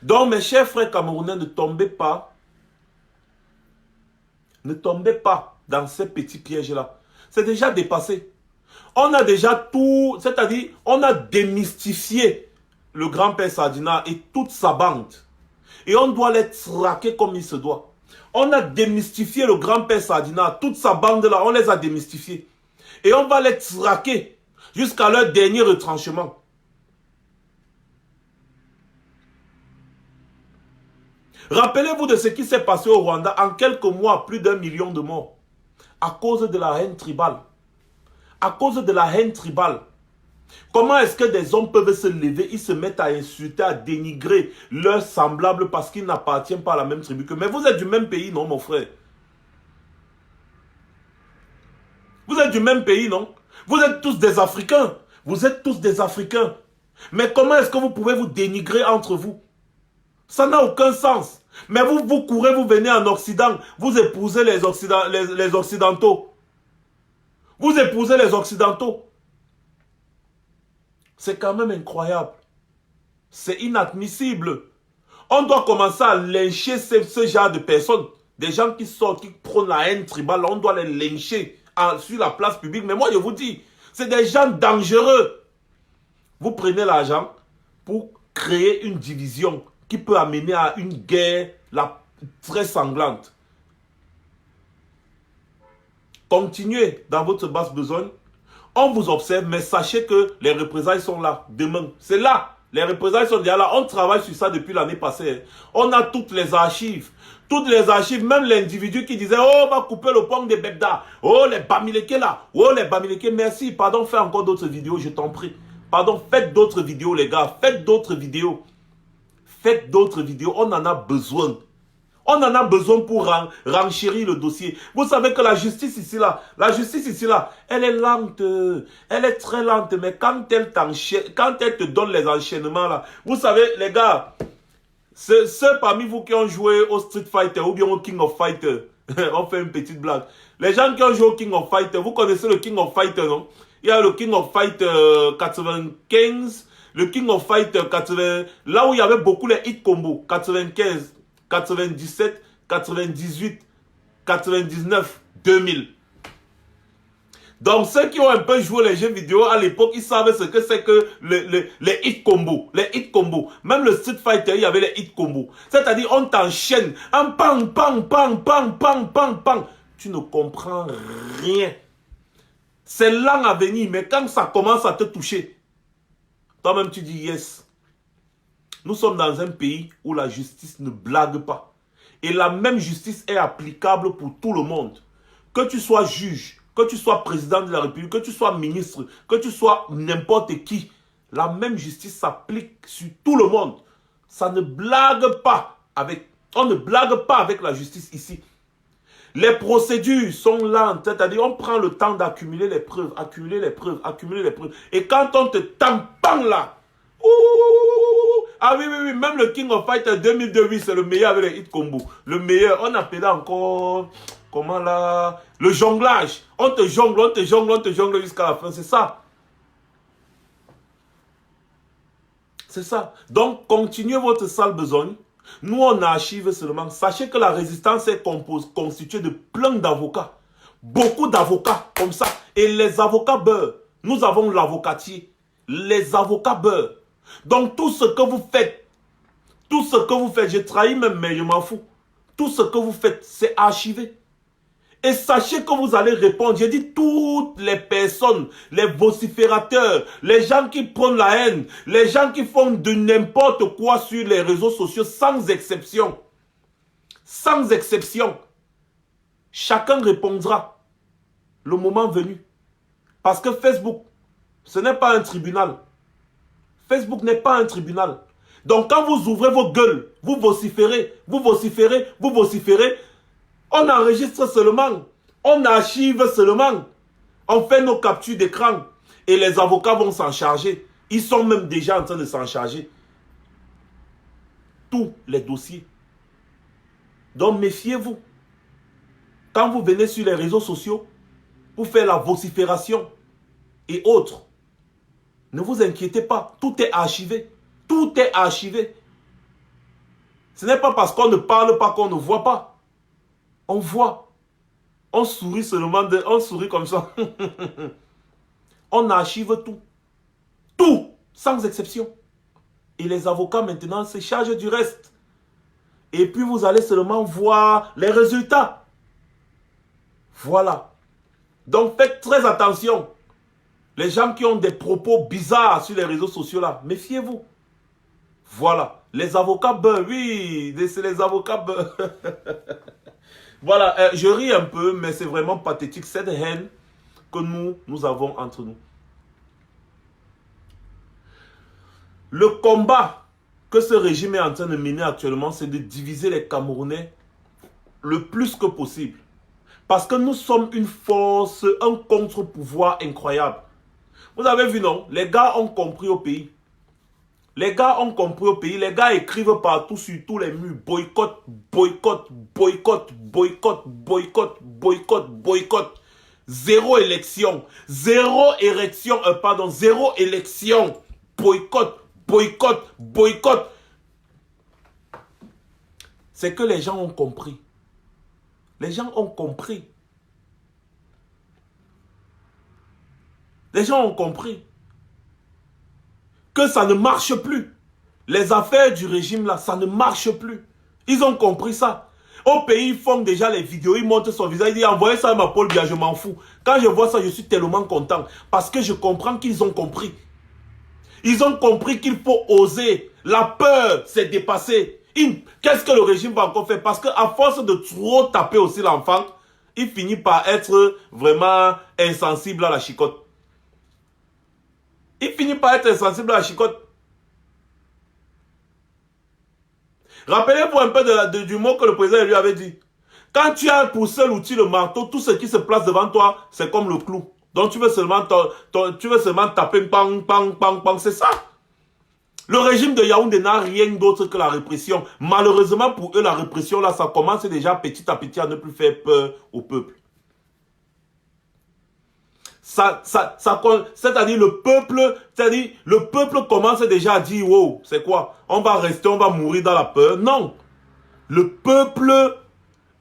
Donc mes chers frères camerounais, ne tombez pas. Ne tombez pas dans ces petits pièges-là. C'est déjà dépassé. On a déjà tout, c'est-à-dire, on a démystifié le grand-père Sardina et toute sa bande. Et on doit les traquer comme il se doit. On a démystifié le grand-père Sardina, toute sa bande-là, on les a démystifiés. Et on va les traquer jusqu'à leur dernier retranchement. Rappelez-vous de ce qui s'est passé au Rwanda. En quelques mois, plus d'1 million de morts. À cause de la haine tribale. À cause de la haine tribale. Comment est-ce que des hommes peuvent se lever, ils se mettent à insulter, à dénigrer leurs semblables parce qu'ils n'appartiennent pas à la même tribu que... Mais vous êtes du même pays, non, mon frère? Vous êtes du même pays, non? Vous êtes tous des Africains. Vous êtes tous des Africains. Mais comment est-ce que vous pouvez vous dénigrer entre vous? Ça n'a aucun sens. Mais vous courez, vous venez en Occident, vous épousez les Occidentaux. Vous épousez les Occidentaux. C'est quand même incroyable. C'est inadmissible. On doit commencer à lyncher ce genre de personnes. Des gens qui sortent, qui prônent la haine tribale, on doit les lyncher sur la place publique. Mais moi, je vous dis, c'est des gens dangereux. Vous prenez l'argent pour créer une division qui peut amener à une guerre très sanglante. Continuez dans votre basse besogne. On vous observe, mais sachez que les représailles sont là, demain. C'est là. Les représailles sont déjà là. On travaille sur ça depuis l'année passée. On a toutes les archives. Toutes les archives, même l'individu qui disait, oh, on va couper le pont de Begda. Oh, les Bamileke là. Oh, les Bamileke, merci. Pardon, fais encore d'autres vidéos, je t'en prie. Pardon, faites d'autres vidéos, les gars. Faites d'autres vidéos. Faites d'autres vidéos, on en a besoin. On en a besoin pour renchérir le dossier. Vous savez que la justice ici là, elle est lente. Elle est très lente, mais quand elle te donne les enchaînements là, vous savez les gars, ceux parmi vous qui ont joué au Street Fighter ou bien au King of Fighter, on fait une petite blague. Les gens qui ont joué au King of Fighter, vous connaissez le King of Fighter, non? Il y a le King of Fighter 95, Le King of Fighter 80, là où il y avait beaucoup les hit combos, 95, 97, 98, 99, 2000. Donc ceux qui ont un peu joué les jeux vidéo à l'époque, ils savaient ce que c'est que les hit combos. Les hit combos. Même le Street Fighter, il y avait les hit combos. C'est-à-dire on t'enchaîne. Un pang, pang, pang, pang, pang, pang, pang. Tu ne comprends rien. C'est lent à venir, mais quand ça commence à te toucher, toi-même tu dis yes. Nous sommes dans un pays où la justice ne blague pas. Et la même justice est applicable pour tout le monde. Que tu sois juge, que tu sois président de la République, que tu sois ministre, que tu sois n'importe qui, la même justice s'applique sur tout le monde. Ça ne blague pas avec, on ne blague pas avec la justice ici. Les procédures sont lentes, c'est-à-dire on prend le temps d'accumuler les preuves, accumuler les preuves, accumuler les preuves. Et quand on te tampon là, ah oui, oui, oui, même le King of Fighter 2002, oui, c'est le meilleur avec les hit combo. Le meilleur, on appelait encore, comment là, le jonglage. On te jongle, on te jongle, on te jongle jusqu'à la fin, c'est ça. C'est ça. Donc, continuez votre sale besogne. Nous, on archive seulement. Sachez que la résistance est constituée de plein d'avocats. Beaucoup d'avocats comme ça. Et les avocats beurent. Nous avons l'avocatier. Les avocats beurent. Donc, tout ce que vous faites, j'ai trahi même, mais je m'en fous. Tout ce que vous faites, c'est archivé. Et sachez que vous allez répondre. J'ai dit toutes les personnes, les vociférateurs, les gens qui prennent la haine, les gens qui font de n'importe quoi sur les réseaux sociaux, sans exception. Sans exception. Chacun répondra le moment venu. Parce que Facebook, ce n'est pas un tribunal. Facebook n'est pas un tribunal. Donc quand vous ouvrez vos gueules, vous vociférez, vous vociférez, vous vociférez, on enregistre seulement, on archive seulement, on fait nos captures d'écran et les avocats vont s'en charger. Ils sont même déjà en train de s'en charger. Tous les dossiers. Donc méfiez-vous. Quand vous venez sur les réseaux sociaux pour faire la vocifération et autres, ne vous inquiétez pas, tout est archivé. Tout est archivé. Ce n'est pas parce qu'on ne parle pas qu'on ne voit pas. On voit. On sourit seulement, on sourit comme ça. On archive tout. Tout, sans exception. Et les avocats maintenant se chargent du reste. Et puis vous allez seulement voir les résultats. Voilà. Donc faites très attention. Les gens qui ont des propos bizarres sur les réseaux sociaux là, méfiez-vous. Voilà. Les avocats beurent, oui, c'est les avocats beurent. Voilà, je ris un peu, mais c'est vraiment pathétique, cette haine que nous avons entre nous. Le combat que ce régime est en train de mener actuellement, c'est de diviser les Camerounais le plus que possible. Parce que nous sommes une force, un contre-pouvoir incroyable. Vous avez vu, non? Les gars ont compris au pays. Les gars ont compris au pays. Les gars écrivent partout sur tous les murs. Boycott, boycott, boycott, boycott, boycott, boycott, boycott. Zéro élection. Zéro élection. Zéro élection. Boycott, boycott, boycott. C'est que les gens ont compris. Les gens ont compris. Les gens ont compris que ça ne marche plus. Les affaires du régime là, ça ne marche plus. Ils ont compris ça. Au pays, ils font déjà les vidéos, ils montrent son visage, ils disent envoyez ça à ma Paul Biya, je m'en fous. Quand je vois ça, je suis tellement content. Parce que je comprends qu'ils ont compris. Ils ont compris qu'il faut oser. La peur s'est dépassée. Qu'est-ce que le régime va encore faire? Parce qu'à force de trop taper aussi l'enfant, il finit par être vraiment insensible à la chicotte. Il finit par être insensible à la chicotte. Rappelez-vous un peu du mot que le président lui avait dit. Quand tu as pour seul outil le marteau, tout ce qui se place devant toi, c'est comme le clou. Donc tu veux seulement taper pang, pang, pang, pang, c'est ça. Le régime de Yaoundé n'a rien d'autre que la répression. Malheureusement pour eux, la répression là, ça commence déjà petit à petit à ne plus faire peur au peuple. c'est-à-dire le peuple commence déjà à dire, wow, c'est quoi? On va rester, on va mourir dans la peur. Non. Le peuple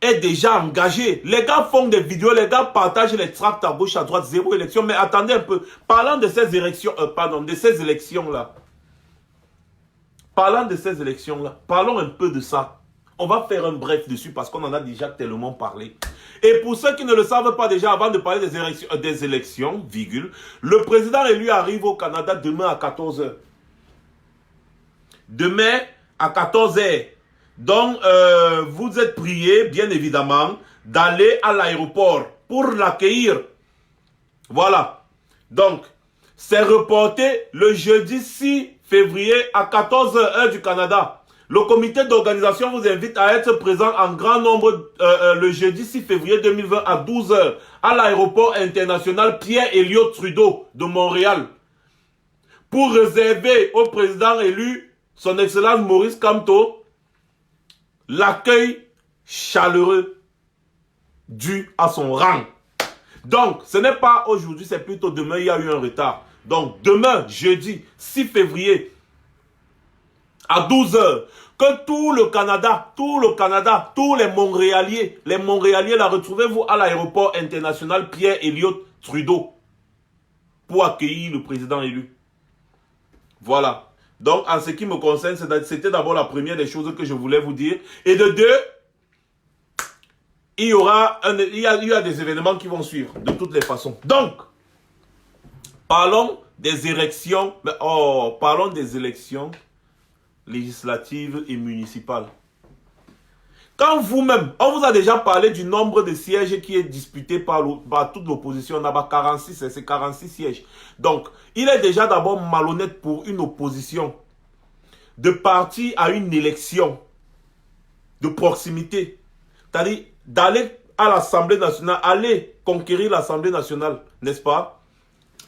est déjà engagé. Les gars font des vidéos, les gars partagent les tracts à gauche, à droite, zéro élection. Mais attendez un peu. Parlant de ces élections, élections-là. Parlant de ces élections-là. Parlons un peu de ça. On va faire un bref dessus parce qu'on en a déjà tellement parlé. Et pour ceux qui ne le savent pas déjà, avant de parler des élections, virgule, le président élu arrive au Canada demain à 14 h. Demain à 14 h. Donc, vous êtes priés, bien évidemment, d'aller à l'aéroport pour l'accueillir. Voilà. Donc, c'est reporté le jeudi 6 février à 14 h heure du Canada. Le comité d'organisation vous invite à être présent en grand nombre le jeudi 6 février 2020 à 12 h à l'aéroport international Pierre-Elliott Trudeau de Montréal pour réserver au président élu, son Excellence Maurice Kamto, l'accueil chaleureux dû à son rang. Donc, ce n'est pas aujourd'hui, c'est plutôt demain, il y a eu un retard. Donc, demain, jeudi 6 février, à 12 h, que tout le Canada, tous les Montréaliers, la retrouvez-vous à l'aéroport international Pierre-Elliott Trudeau pour accueillir le président élu. Voilà. Donc, en ce qui me concerne, c'était d'abord la première des choses que je voulais vous dire. Et de deux, il y a des événements qui vont suivre, de toutes les façons. Donc, parlons des élections, parlons des élections législatives et municipales. Quand vous-même, on vous a déjà parlé du nombre de sièges qui est disputé par toute l'opposition, là-bas 46, c'est 46 sièges. Donc, il est déjà d'abord malhonnête pour une opposition de partir à une élection de proximité. C'est-à-dire d'aller à l'Assemblée nationale, aller conquérir l'Assemblée nationale, n'est-ce pas?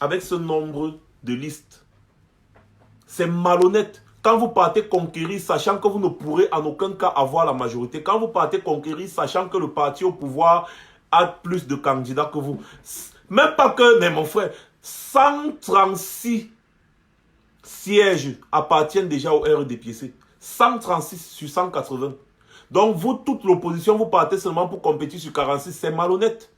Avec ce nombre de listes. C'est malhonnête. Quand vous partez conquérir, sachant que vous ne pourrez en aucun cas avoir la majorité. Quand vous partez conquérir, sachant que le parti au pouvoir a plus de candidats que vous. Même pas que, mais mon frère, 136 sièges appartiennent déjà au RDPC. 136 sur 180. Donc vous, toute l'opposition, vous partez seulement pour compétir sur 46. C'est malhonnête.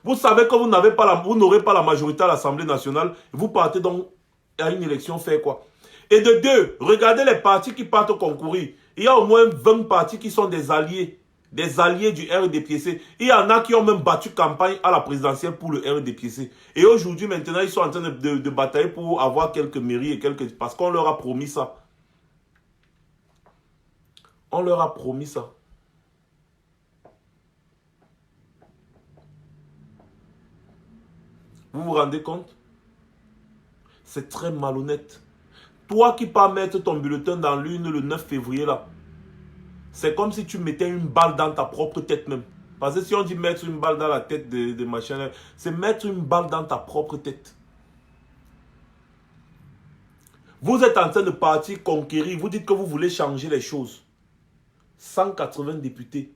Vous savez que vous n'aurez pas la majorité à l'Assemblée nationale. Vous partez donc à une élection faire quoi? Et de deux, regardez les partis qui partent concourir. Il y a au moins 20 partis qui sont des alliés du RDPC. Il y en a qui ont même battu campagne à la présidentielle pour le RDPC. Et aujourd'hui, maintenant, ils sont en train de batailler pour avoir quelques mairies et parce qu'on leur a promis ça. On leur a promis ça. Vous vous rendez compte? C'est très malhonnête. Toi qui pars mettre ton bulletin dans l'urne le 9 février là, c'est comme si tu mettais une balle dans ta propre tête même. Parce que si on dit mettre une balle dans la tête de machin, c'est mettre une balle dans ta propre tête. Vous êtes en train de partir conquérir, vous dites que vous voulez changer les choses. 180 députés.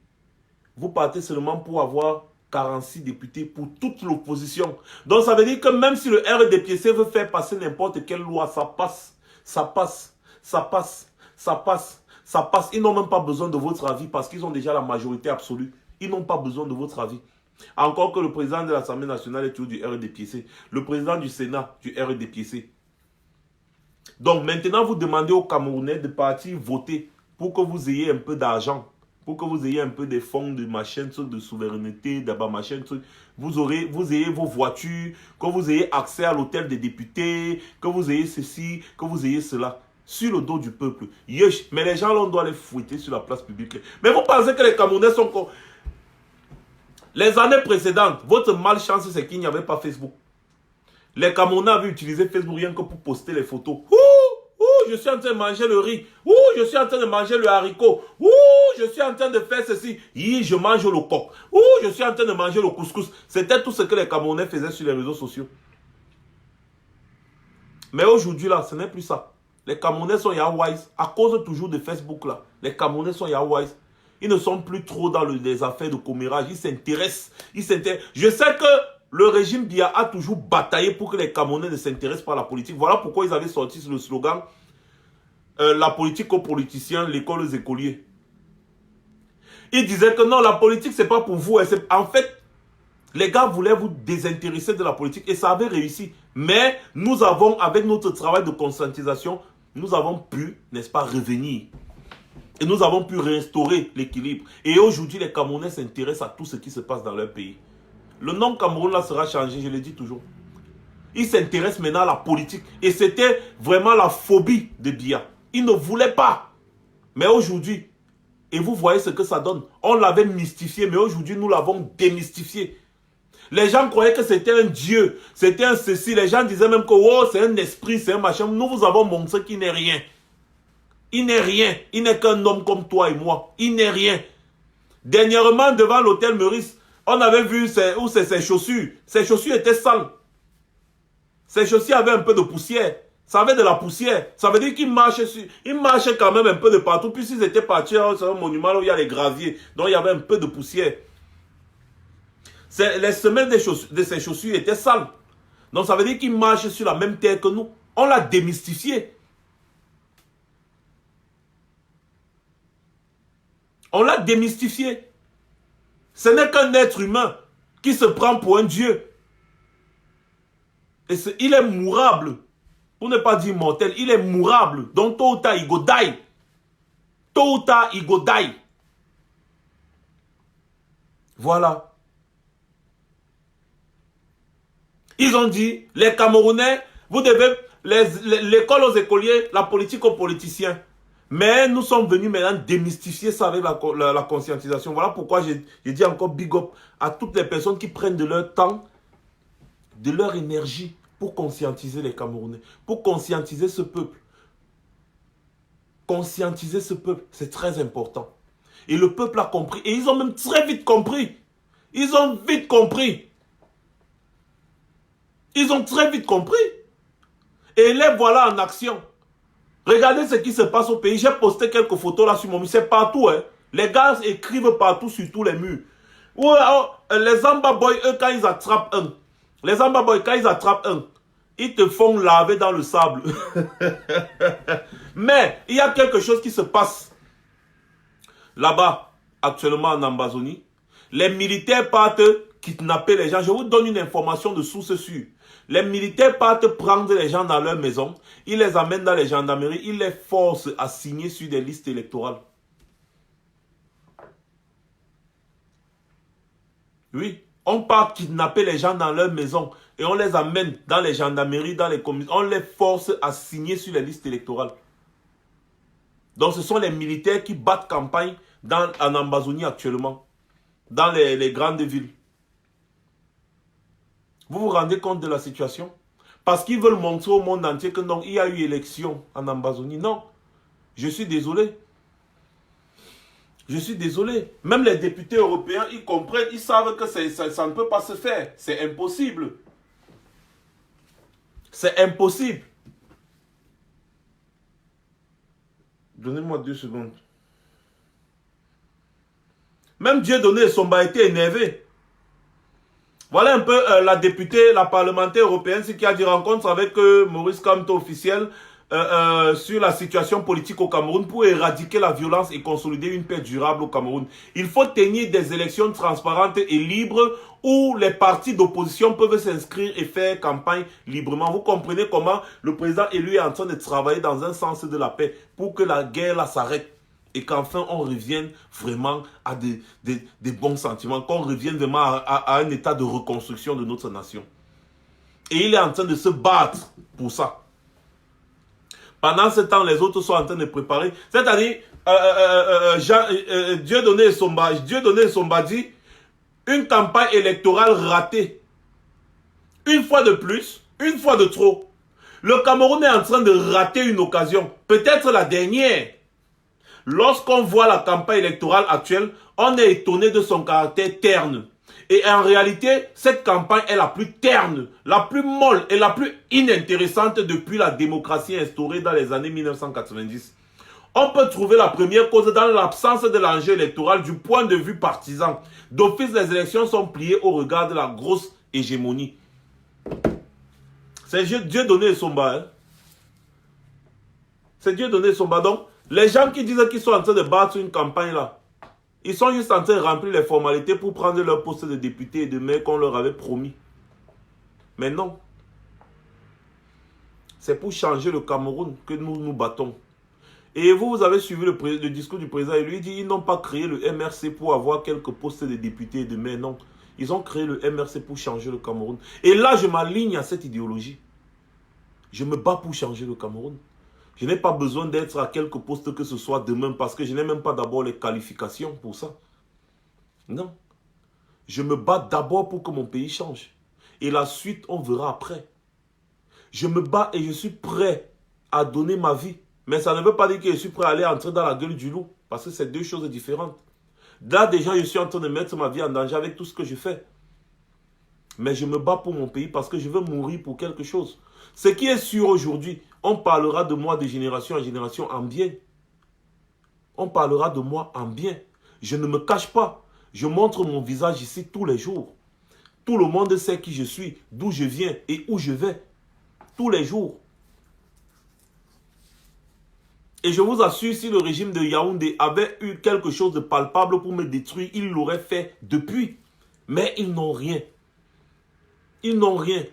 Vous partez seulement pour avoir 46 députés pour toute l'opposition. Donc ça veut dire que même si le RDPC veut faire passer n'importe quelle loi, ça passe. Ça passe, ça passe, ça passe, ça passe. Ils n'ont même pas besoin de votre avis parce qu'ils ont déjà la majorité absolue. Ils n'ont pas besoin de votre avis. Encore que le président de l'Assemblée nationale est toujours du RDPC. Le président du Sénat du RDPC. Donc maintenant, vous demandez aux Camerounais de partir voter pour que vous ayez un peu d'argent. Pour que vous ayez un peu des fonds de machin, de souveraineté, d'abord machin, truc. Vous ayez vos voitures, que vous ayez accès à l'hôtel des députés, que vous ayez ceci, que vous ayez cela. Sur le dos du peuple. Yesh. Mais les gens, là, on doit les fouetter sur la place publique. Mais vous pensez que les Camerounais sont comme... Les années précédentes, votre malchance, c'est qu'il n'y avait pas Facebook. Les Camerounais avaient utilisé Facebook rien que pour poster les photos. Je suis en train de manger le riz. Je suis en train de manger le haricot. Je suis en train de faire ceci. Je mange le coq. Je suis en train de manger le couscous. C'était tout ce que les Camerounais faisaient sur les réseaux sociaux. Mais aujourd'hui, là, ce n'est plus ça. Les Camerounais sont Yahwise. À cause toujours de Facebook, là. Les Camerounais sont Yahwise. Ils ne sont plus trop dans les affaires de commérage. Ils s'intéressent. Je sais que le régime Biya a toujours bataillé pour que les Camerounais ne s'intéressent pas à la politique. Voilà pourquoi ils avaient sorti le slogan la politique aux politiciens, l'école aux écoliers. Ils disaient que non, la politique, c'est pas pour vous. En fait, les gars voulaient vous désintéresser de la politique et ça avait réussi. Mais nous avons, avec notre travail de conscientisation, nous avons pu, n'est-ce pas, revenir. Et nous avons pu restaurer l'équilibre. Et aujourd'hui, les Camerounais s'intéressent à tout ce qui se passe dans leur pays. Le nom Cameroun là sera changé, je le dis toujours. Ils s'intéressent maintenant à la politique. Et c'était vraiment la phobie de Biya. Ils ne voulaient pas. Mais aujourd'hui, et vous voyez ce que ça donne. On l'avait mystifié, mais aujourd'hui, nous l'avons démystifié. Les gens croyaient que c'était un dieu, c'était un ceci. Les gens disaient même que oh, c'est un esprit, c'est un machin. Nous vous avons montré qu'il n'est rien. Il n'est rien. Il n'est qu'un homme comme toi et moi. Il n'est rien. Dernièrement, devant l'hôtel Meurice, on avait vu où c'est ses chaussures. Ses chaussures étaient sales. Ses chaussures avaient un peu de poussière. Ça avait de la poussière. Ça veut dire qu'il marchait quand même un peu de partout. Puisqu'ils étaient partis sur un monument où il y a les graviers. Donc il y avait un peu de poussière. Les semelles de ses chaussures étaient sales. Donc ça veut dire qu'il marche sur la même terre que nous. On l'a démystifié. On l'a démystifié. Ce n'est qu'un être humain qui se prend pour un dieu. Et il est mourable. Pour ne pas dire mortel, il est mourable. Donc tôt ou tard, il go die. Tôt ou tard, il go die. Voilà. Ils ont dit, les Camerounais, vous devez, l'école aux écoliers, la politique aux politiciens. Mais nous sommes venus maintenant démystifier ça avec la conscientisation. Voilà pourquoi je dis encore big up à toutes les personnes qui prennent de leur temps, de leur énergie pour conscientiser les Camerounais, pour conscientiser ce peuple. Conscientiser ce peuple, c'est très important. Et le peuple a compris. Et ils ont même très vite compris. Ils ont vite compris. Ils ont très vite compris. Et les voilà en action. Regardez ce qui se passe au pays. J'ai posté quelques photos là sur mon mur. C'est partout. Hein. Les gars écrivent partout sur tous les murs. Les Zamba Boys, eux, quand ils attrapent un. Les Zamba Boys, quand ils attrapent un, ils te font laver dans le sable. Mais il y a quelque chose qui se passe là-bas, actuellement en Ambazonie. Les militaires partent kidnapper les gens. Je vous donne une information de source sûre. Les militaires partent prendre les gens dans leur maison. Ils les amènent dans les gendarmeries. Ils les forcent à signer sur des listes électorales. Oui, on part kidnapper les gens dans leur maison et on les amène dans les gendarmeries, dans les communes. On les force à signer sur les listes électorales. Donc ce sont les militaires qui battent campagne en Ambazonie actuellement, dans les grandes villes. Vous vous rendez compte de la situation? Parce qu'ils veulent montrer au monde entier que non, il y a eu élection en Ambazonie. Non, je suis désolé. Je suis désolé. Même les députés européens, ils comprennent, ils savent que ça ne peut pas se faire. C'est impossible. C'est impossible. Donnez-moi 2 secondes. Même Dieudonné Somba a été énervé. Voilà un peu la députée, la parlementaire européenne, ce qui a dit rencontre avec Maurice Kamto officiel sur la situation politique au Cameroun pour éradiquer la violence et consolider une paix durable au Cameroun. Il faut tenir des élections transparentes et libres où les partis d'opposition peuvent s'inscrire et faire campagne librement. Vous comprenez comment le président élu est en train de travailler dans un sens de la paix pour que la guerre là s'arrête. Et qu'enfin on revienne vraiment à des bons sentiments, qu'on revienne vraiment à un état de reconstruction de notre nation. Et il est en train de se battre pour ça. Pendant ce temps, les autres sont en train de préparer. C'est-à-dire, Dieudonné Somba dit, une campagne électorale ratée. Une fois de plus, une fois de trop. Le Cameroun est en train de rater une occasion. Peut-être la dernière. Lorsqu'on voit la campagne électorale actuelle, on est étonné de son caractère terne. Et en réalité, cette campagne est la plus terne, la plus molle et la plus inintéressante depuis la démocratie instaurée dans les années 1990. On peut trouver la première cause dans l'absence de l'enjeu électoral du point de vue partisan. D'office, les élections sont pliées au regard de la grosse hégémonie. C'est Dieu donné son bas. Hein? C'est Dieu donné son bas. Donc, les gens qui disent qu'ils sont en train de battre une campagne là, ils sont juste en train de remplir les formalités pour prendre leur poste de député et de maire qu'on leur avait promis. Mais non. C'est pour changer le Cameroun que nous nous battons. Et vous avez suivi le discours du président. Il lui dit ils n'ont pas créé le MRC pour avoir quelques postes de députés et de maire. Non. Ils ont créé le MRC pour changer le Cameroun. Et là, je m'aligne à cette idéologie. Je me bats pour changer le Cameroun. Je n'ai pas besoin d'être à quelque poste que ce soit demain parce que je n'ai même pas d'abord les qualifications pour ça. Non. Je me bats d'abord pour que mon pays change. Et la suite, on verra après. Je me bats et je suis prêt à donner ma vie. Mais ça ne veut pas dire que je suis prêt à aller entrer dans la gueule du loup. Parce que c'est deux choses différentes. Là, déjà, je suis en train de mettre ma vie en danger avec tout ce que je fais. Mais je me bats pour mon pays parce que je veux mourir pour quelque chose. Ce qui est sûr aujourd'hui, on parlera de moi de génération en génération en bien. On parlera de moi en bien. Je ne me cache pas. Je montre mon visage ici tous les jours. Tout le monde sait qui je suis, d'où je viens et où je vais. Tous les jours. Et je vous assure, si le régime de Yaoundé avait eu quelque chose de palpable pour me détruire, il l'aurait fait depuis. Mais ils n'ont rien. Ils n'ont rien.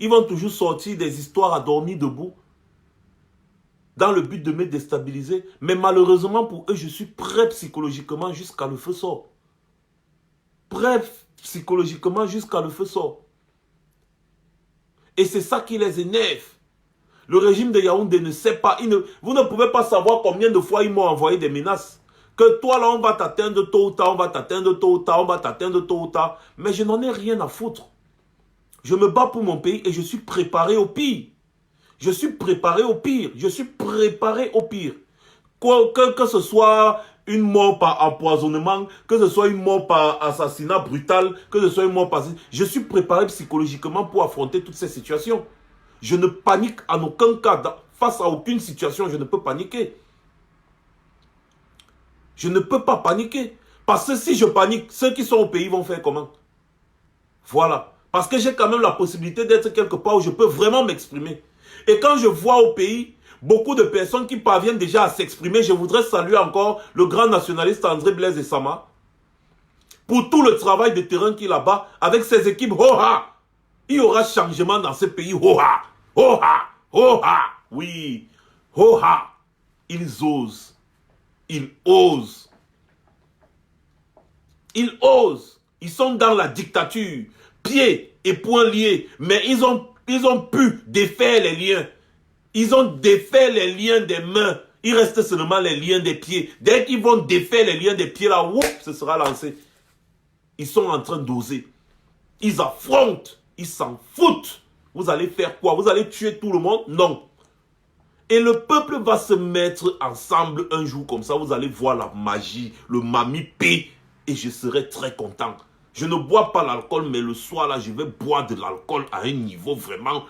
Ils vont toujours sortir des histoires à dormir debout dans le but de me déstabiliser. Mais malheureusement pour eux, je suis prêt psychologiquement jusqu'à le feu sort. Prêt psychologiquement jusqu'à le feu sort. Et c'est ça qui les énerve. Le régime de Yaoundé ne sait pas. Vous ne pouvez pas savoir combien de fois ils m'ont envoyé des menaces. Que toi là, on va t'atteindre tôt ou tard, on va t'atteindre tôt ou tard, on va t'atteindre tôt ou tard. Mais je n'en ai rien à foutre. Je me bats pour mon pays et je suis préparé au pire. Je suis préparé au pire. Je suis préparé au pire. Que ce soit une mort par empoisonnement, que ce soit une mort par assassinat brutal, que ce soit une mort par... Je suis préparé psychologiquement pour affronter toutes ces situations. Je ne panique en aucun cas. Face à aucune situation, je ne peux paniquer. Je ne peux pas paniquer. Parce que si je panique, ceux qui sont au pays vont faire comment? Voilà. Parce que j'ai quand même la possibilité d'être quelque part où je peux vraiment m'exprimer. Et quand je vois au pays beaucoup de personnes qui parviennent déjà à s'exprimer, je voudrais saluer encore le grand nationaliste André Blaise Essama pour tout le travail de terrain qu'il a là-bas avec ses équipes. Ho-ha! Il y aura changement dans ce pays. Ho-ha! Ho-ha! Ho-ha! Oui. Ho-ha! Ils osent. Ils osent. Ils osent. Ils sont dans la dictature. Pieds et poings liés. Mais ils ont pu défaire les liens. Ils ont défait les liens des mains. Il reste seulement les liens des pieds. Dès qu'ils vont défaire les liens des pieds, là, whoop, ce sera lancé. Ils sont en train d'oser. Ils affrontent. Ils s'en foutent. Vous allez faire quoi? Vous allez tuer tout le monde? Non. Et le peuple va se mettre ensemble un jour comme ça. Vous allez voir la magie, le mamipé. Et je serai très content. Je ne bois pas l'alcool, mais le soir, là, je vais boire de l'alcool à un niveau vraiment...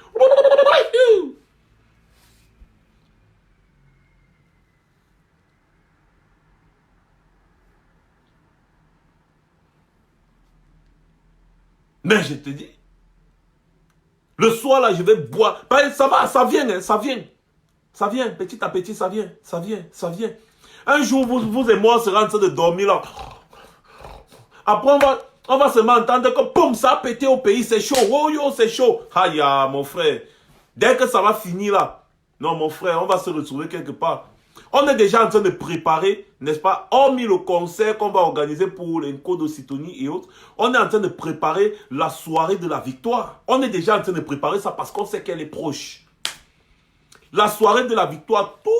Mais je te dis, le soir, là, je vais boire. Ça va, ça vient, hein, ça vient. Ça vient, petit à petit, ça vient, ça vient, ça vient. Un jour, vous et moi, on sera en train de dormir, là. Après, on va se entendre que, boum, ça a pété au pays, c'est chaud. Oh, yo, c'est chaud. Aïe, mon frère. Dès que ça va finir, là. Non, mon frère, on va se retrouver quelque part. On est déjà en train de préparer, n'est-ce pas, hormis le concert qu'on va organiser pour les Nkodo-Sitouni et autres, on est en train de préparer la soirée de la victoire. On est déjà en train de préparer ça parce qu'on sait qu'elle est proche. La soirée de la victoire, tout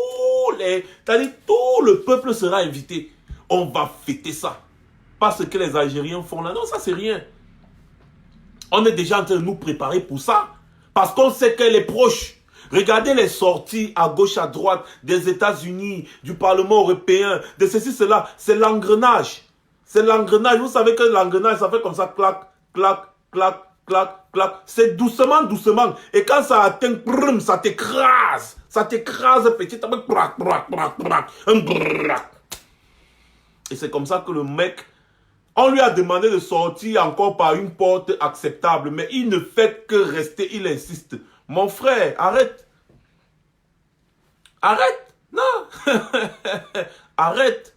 le peuple sera invité. On va fêter ça. Pas ce que les Algériens font là. Non, ça c'est rien. On est déjà en train de nous préparer pour ça. Parce qu'on sait qu'elle est proche. Regardez les sorties à gauche, à droite des États-Unis, du Parlement européen, de ceci, cela. C'est l'engrenage. C'est l'engrenage. Vous savez que l'engrenage, ça fait comme ça, clac, clac, clac, clac, clac. C'est doucement, doucement. Et quand ça atteint, ça t'écrase. Ça t'écrase petit. Et c'est comme ça que le mec On lui a demandé de sortir encore par une porte acceptable, mais il ne fait que rester, il insiste. Mon frère, arrête. Arrête. Non. Arrête.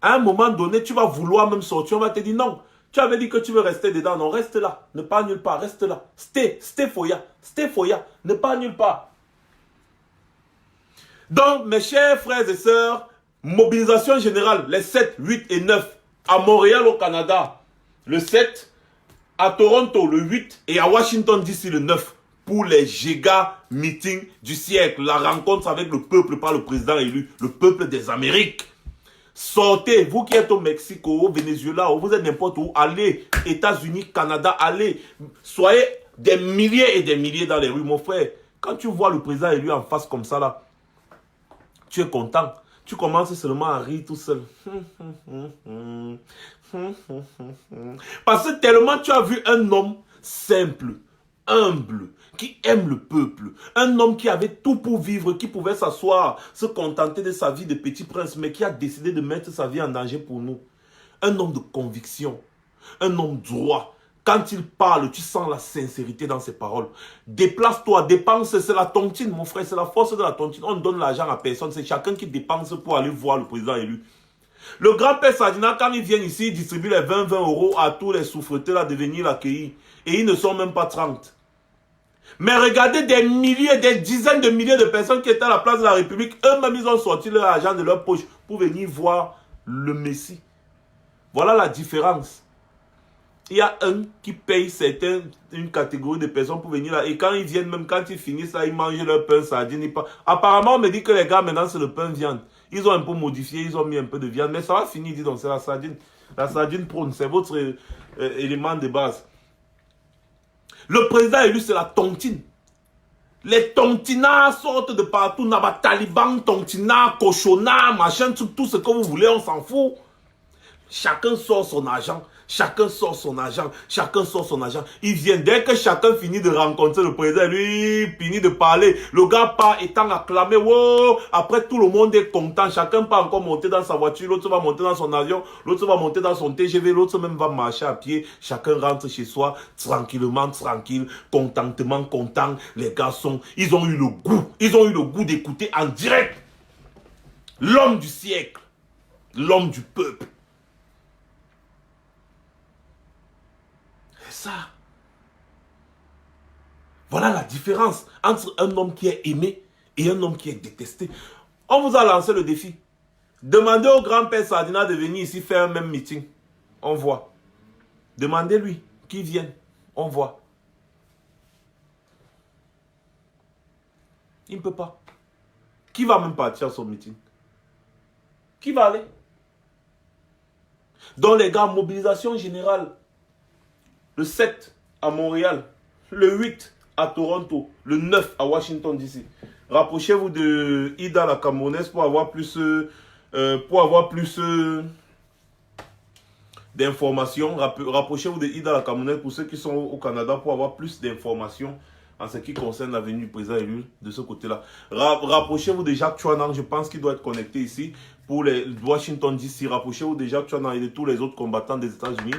À un moment donné, tu vas vouloir même sortir, on va te dire non. Tu avais dit que tu veux rester dedans, non, reste là. Ne pars nulle part, reste là. Stay foya, ne pars nulle part. Donc, mes chers frères et sœurs, mobilisation générale, les 7, 8 et 9, à Montréal au Canada, le 7, à Toronto le 8 et à Washington DC le 9, pour les giga meetings du siècle, la rencontre avec le peuple par le président élu, le peuple des Amériques. Sortez, vous qui êtes au Mexique, au Venezuela, vous êtes n'importe où, allez, États-Unis, Canada, allez, soyez des milliers et des milliers dans les rues, mon frère. Quand tu vois le président élu en face comme ça là, tu es content. Tu commences seulement à rire tout seul. Parce que tellement tu as vu un homme simple, humble, qui aime le peuple. Un homme qui avait tout pour vivre, qui pouvait s'asseoir, se contenter de sa vie de petit prince, mais qui a décidé de mettre sa vie en danger pour nous. Un homme de conviction, un homme droit. Quand il parle, tu sens la sincérité dans ses paroles. Déplace-toi, dépense, c'est la tontine, mon frère, c'est la force de la tontine. On ne donne l'argent à personne, c'est chacun qui dépense pour aller voir le président élu. Le grand-père Sadina, quand il vient ici, il distribue les 20 € à tous les souffreteurs là de venir l'accueillir. Et ils ne sont même pas 30. Mais regardez des milliers, des dizaines de milliers de personnes qui étaient à la place de la République. Eux-mêmes, ils ont sorti leur argent de leur poche pour venir voir le Messie. Voilà la différence. Il y a un qui paye une catégorie de personnes pour venir là. Et quand ils viennent, même quand ils finissent là, ils mangent leur pain sardine. Apparemment, on me dit que les gars, maintenant, c'est le pain viande. Ils ont un peu modifié, ils ont mis un peu de viande. Mais ça va finir, dis donc, c'est la sardine. La sardine prône, c'est votre élément de base. Le président élu, c'est la tontine. Les tontinards sortent de partout. Naba Taliban, tontinards, cochonnards, machin, tout ce que vous voulez, on s'en fout. Chacun sort son argent. Chacun sort son argent. Chacun sort son argent. Ils viennent. Dès que chacun finit de rencontrer le président, lui, finit de parler. Le gars part étant acclamé. Wow. Après, tout le monde est content. Chacun part encore monter dans sa voiture. L'autre va monter dans son avion. L'autre va monter dans son TGV. L'autre même va marcher à pied. Chacun rentre chez soi. Tranquillement, tranquille. Contentement, content. Les garçons, ils ont eu le goût. Ils ont eu le goût d'écouter en direct l'homme du siècle. L'homme du peuple. Ça. Voilà la différence entre un homme qui est aimé et un homme qui est détesté. On vous a lancé le défi. Demandez au grand-père Sadina de venir ici faire un même meeting. On voit. Demandez-lui qu'il vienne. On voit. Il ne peut pas. Qui va même partir à son meeting? Qui va aller? Donc les gars, mobilisation générale. Le 7 à Montréal, le 8 à Toronto, le 9 à Washington DC. Rapprochez-vous de Ida la Camerounaise pour avoir plus, d'informations. Rapprochez-vous de Ida la Camerounaise pour ceux qui sont au Canada pour avoir plus d'informations en ce qui concerne la venue du président élu de ce côté-là. Rapprochez-vous de Jacques Chouanan, je pense qu'il doit être connecté ici. Pour les Washington DC, rapprochez-vous de Jacques Chouanan et de tous les autres combattants des États-Unis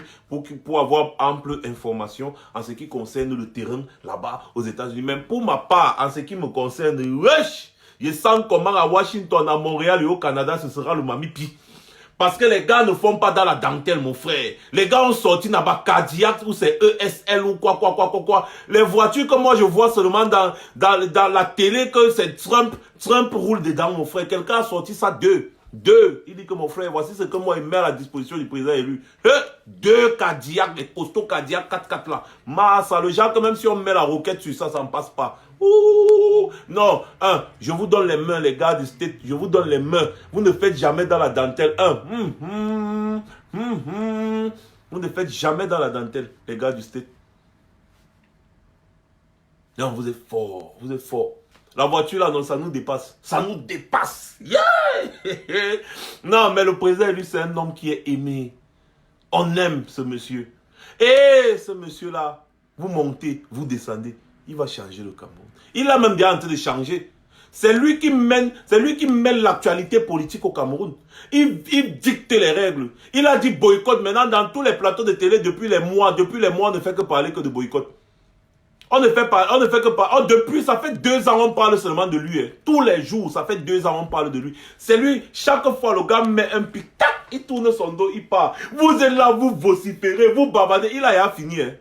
pour avoir ample information en ce qui concerne le terrain là-bas aux États-Unis. Même pour ma part, en ce qui me concerne, wesh, je sens comment à Washington, à Montréal et au Canada, ce sera le mamipi. Parce que les gars ne font pas dans la dentelle, mon frère. Les gars ont sorti là-bas Cadillac ou c'est ESL ou quoi. Les voitures que moi je vois seulement dans la télé que c'est Trump roule dedans, mon frère. Quelqu'un a sorti ça deux. Il dit que mon frère, voici ce que moi il met à la disposition du président élu. 2 Cadillac, des costauds Cadillac 4x4 là. Massa, le genre que même si on met la roquette sur ça, ça ne passe pas. Ouh, non, je vous donne les mains, les gars du state, je vous donne les mains. Vous ne faites jamais dans la dentelle. Vous ne faites jamais dans la dentelle, les gars du state. Non, vous êtes fort, vous êtes fort. La voiture là, non, ça nous dépasse. Ça nous dépasse. Yeah! Non, mais le président, lui, c'est un homme qui est aimé. On aime ce monsieur. Et ce monsieur-là, vous montez, vous descendez. Il va changer le Cameroun. Il a même bien en train de changer. C'est lui qui mène l'actualité politique au Cameroun. Il dicte les règles. Il a dit boycott. Maintenant, dans tous les plateaux de télé, depuis les mois, on ne fait que parler que de boycott. On ne fait que parler. Depuis, ça fait 2 ans, on parle seulement de lui. Hein. Tous les jours, ça fait 2 ans, on parle de lui. C'est lui, chaque fois, le gars met un pic, tac, il tourne son dos, il part. Vous êtes là, vous vociférez, vous bavardez. Il a fini. Hein.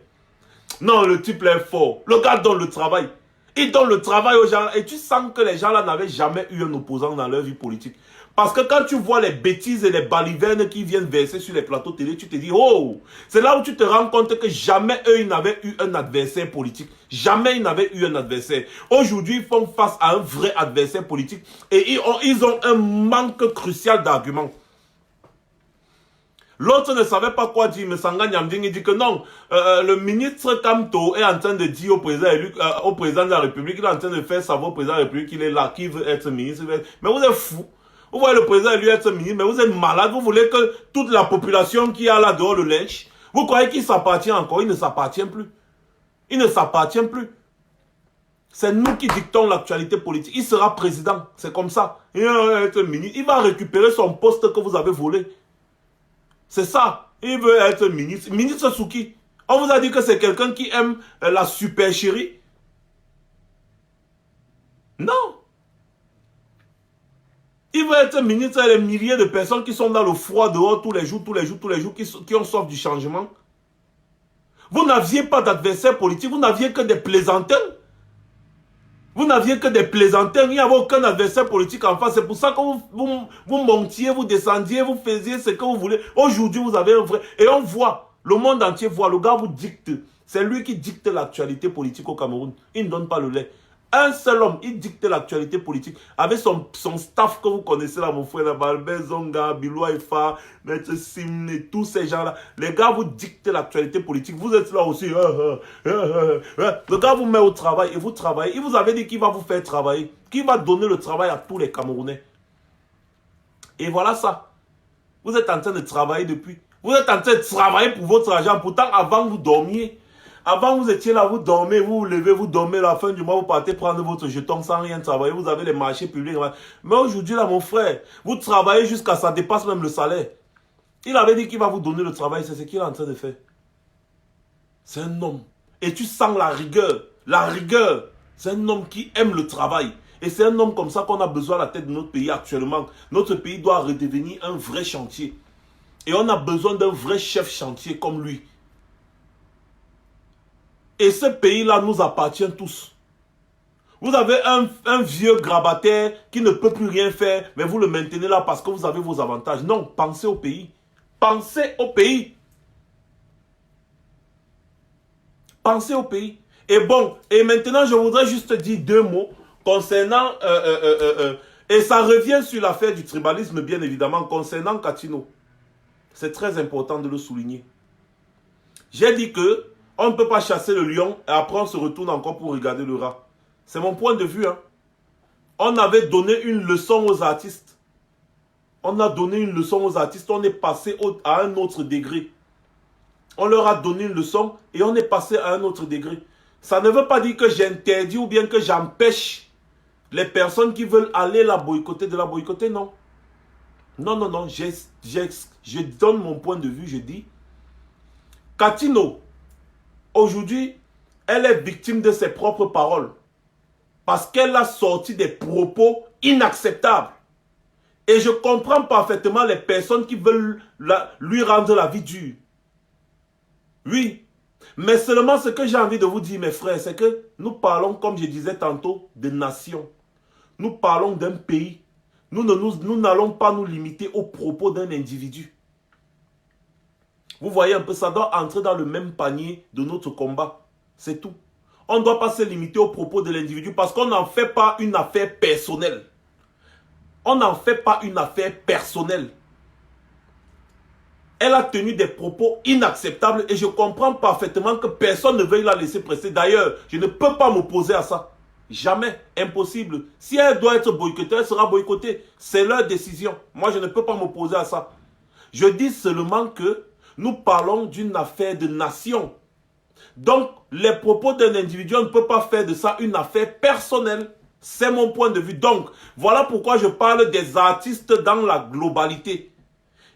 Non, le type est fort. Le gars donne le travail. Il donne le travail aux gens. Et tu sens que les gens là n'avaient jamais eu un opposant dans leur vie politique. Parce que quand tu vois les bêtises et les balivernes qui viennent verser sur les plateaux télé, tu te dis, oh, c'est là où tu te rends compte que jamais eux, ils n'avaient eu un adversaire politique. Jamais ils n'avaient eu un adversaire. Aujourd'hui, ils font face à un vrai adversaire politique. Et ils ont un manque crucial d'arguments. L'autre ne savait pas quoi dire, mais Sanga Nyamding dit que non, le ministre Kamto est en train de dire au président de la République, il est en train de faire savoir au président de la République qu'il est là, qu'il veut être ministre. Mais vous êtes fou. Vous voyez le président lui être ministre, mais vous êtes malade. Vous voulez que toute la population qui a là dehors le lynche, vous croyez qu'il s'appartient encore? Il ne s'appartient plus. Il ne s'appartient plus. C'est nous qui dictons l'actualité politique. Il sera président. C'est comme ça. Il va être ministre. Il va récupérer son poste que vous avez volé. C'est ça. Il veut être ministre. Ministre sous qui? On vous a dit que c'est quelqu'un qui aime la supercherie? Non. Il veut être ministre. Il y a des milliers de personnes qui sont dans le froid dehors tous les jours, qui ont soif du changement. Vous n'aviez pas d'adversaire politique. Vous n'aviez que des plaisantins. Vous n'aviez que des plaisantins, il n'y avait aucun adversaire politique en face. C'est pour ça que vous montiez, vous descendiez, vous faisiez ce que vous voulez. Aujourd'hui, vous avez un vrai... Et on voit, le monde entier voit, le gars vous dicte. C'est lui qui dicte l'actualité politique au Cameroun. Il ne donne pas le lait. Un seul homme, il dicte l'actualité politique. Avec son staff que vous connaissez là, mon frère, Balbert Zonga, Bilou Haifa, Maître Simne, tous ces gens-là. Les gars vous dictent l'actualité politique. Vous êtes là aussi. Le gars vous met au travail et vous travaillez. Il vous avait dit qu'il va vous faire travailler. Qu'il va donner le travail à tous les Camerounais. Et voilà ça. Vous êtes en train de travailler depuis. Vous êtes en train de travailler pour votre argent. Pourtant, avant, vous dormiez. Avant, vous étiez là, vous dormez, vous vous levez, vous dormez, à la fin du mois, vous partez prendre votre jeton sans rien travailler, vous avez les marchés publics. Mais aujourd'hui, là, mon frère, vous travaillez jusqu'à ça dépasse même le salaire. Il avait dit qu'il va vous donner le travail, c'est ce qu'il est en train de faire. C'est un homme. Et tu sens la rigueur. La rigueur, c'est un homme qui aime le travail. Et c'est un homme comme ça qu'on a besoin à la tête de notre pays actuellement. Notre pays doit redevenir un vrai chantier. Et on a besoin d'un vrai chef chantier comme lui. Et ce pays-là nous appartient tous. Vous avez un vieux grabataire qui ne peut plus rien faire, mais vous le maintenez là parce que vous avez vos avantages. Non, pensez au pays. Pensez au pays. Pensez au pays. Et bon, et maintenant je voudrais juste dire 2 mots concernant, et ça revient sur l'affaire du tribalisme bien évidemment, concernant Katino. C'est très important de le souligner. J'ai dit que on ne peut pas chasser le lion et après on se retourne encore pour regarder le rat. C'est mon point de vue. Hein. On avait donné une leçon aux artistes. On a donné une leçon aux artistes. On est passé à un autre degré. On leur a donné une leçon et on est passé à un autre degré. Ça ne veut pas dire que j'interdis ou bien que j'empêche les personnes qui veulent aller la boycotter de la boycotter. Non. Non, non, non. Je donne mon point de vue. Je dis, Katino, aujourd'hui, elle est victime de ses propres paroles. Parce qu'elle a sorti des propos inacceptables. Et je comprends parfaitement les personnes qui veulent lui rendre la vie dure. Oui. Mais seulement ce que j'ai envie de vous dire, mes frères, c'est que nous parlons, comme je disais tantôt, de nations. Nous parlons d'un pays. Nous n'allons pas nous limiter aux propos d'un individu. Vous voyez un peu, ça doit entrer dans le même panier de notre combat. C'est tout. On ne doit pas se limiter aux propos de l'individu parce qu'on n'en fait pas une affaire personnelle. On n'en fait pas une affaire personnelle. Elle a tenu des propos inacceptables et je comprends parfaitement que personne ne veuille la laisser presser. D'ailleurs, je ne peux pas m'opposer à ça. Jamais. Impossible. Si elle doit être boycottée, elle sera boycottée. C'est leur décision. Moi, je ne peux pas m'opposer à ça. Je dis seulement que nous parlons d'une affaire de nation. Donc, les propos d'un individu, on ne peut pas faire de ça une affaire personnelle. C'est mon point de vue. Donc, voilà pourquoi je parle des artistes dans la globalité.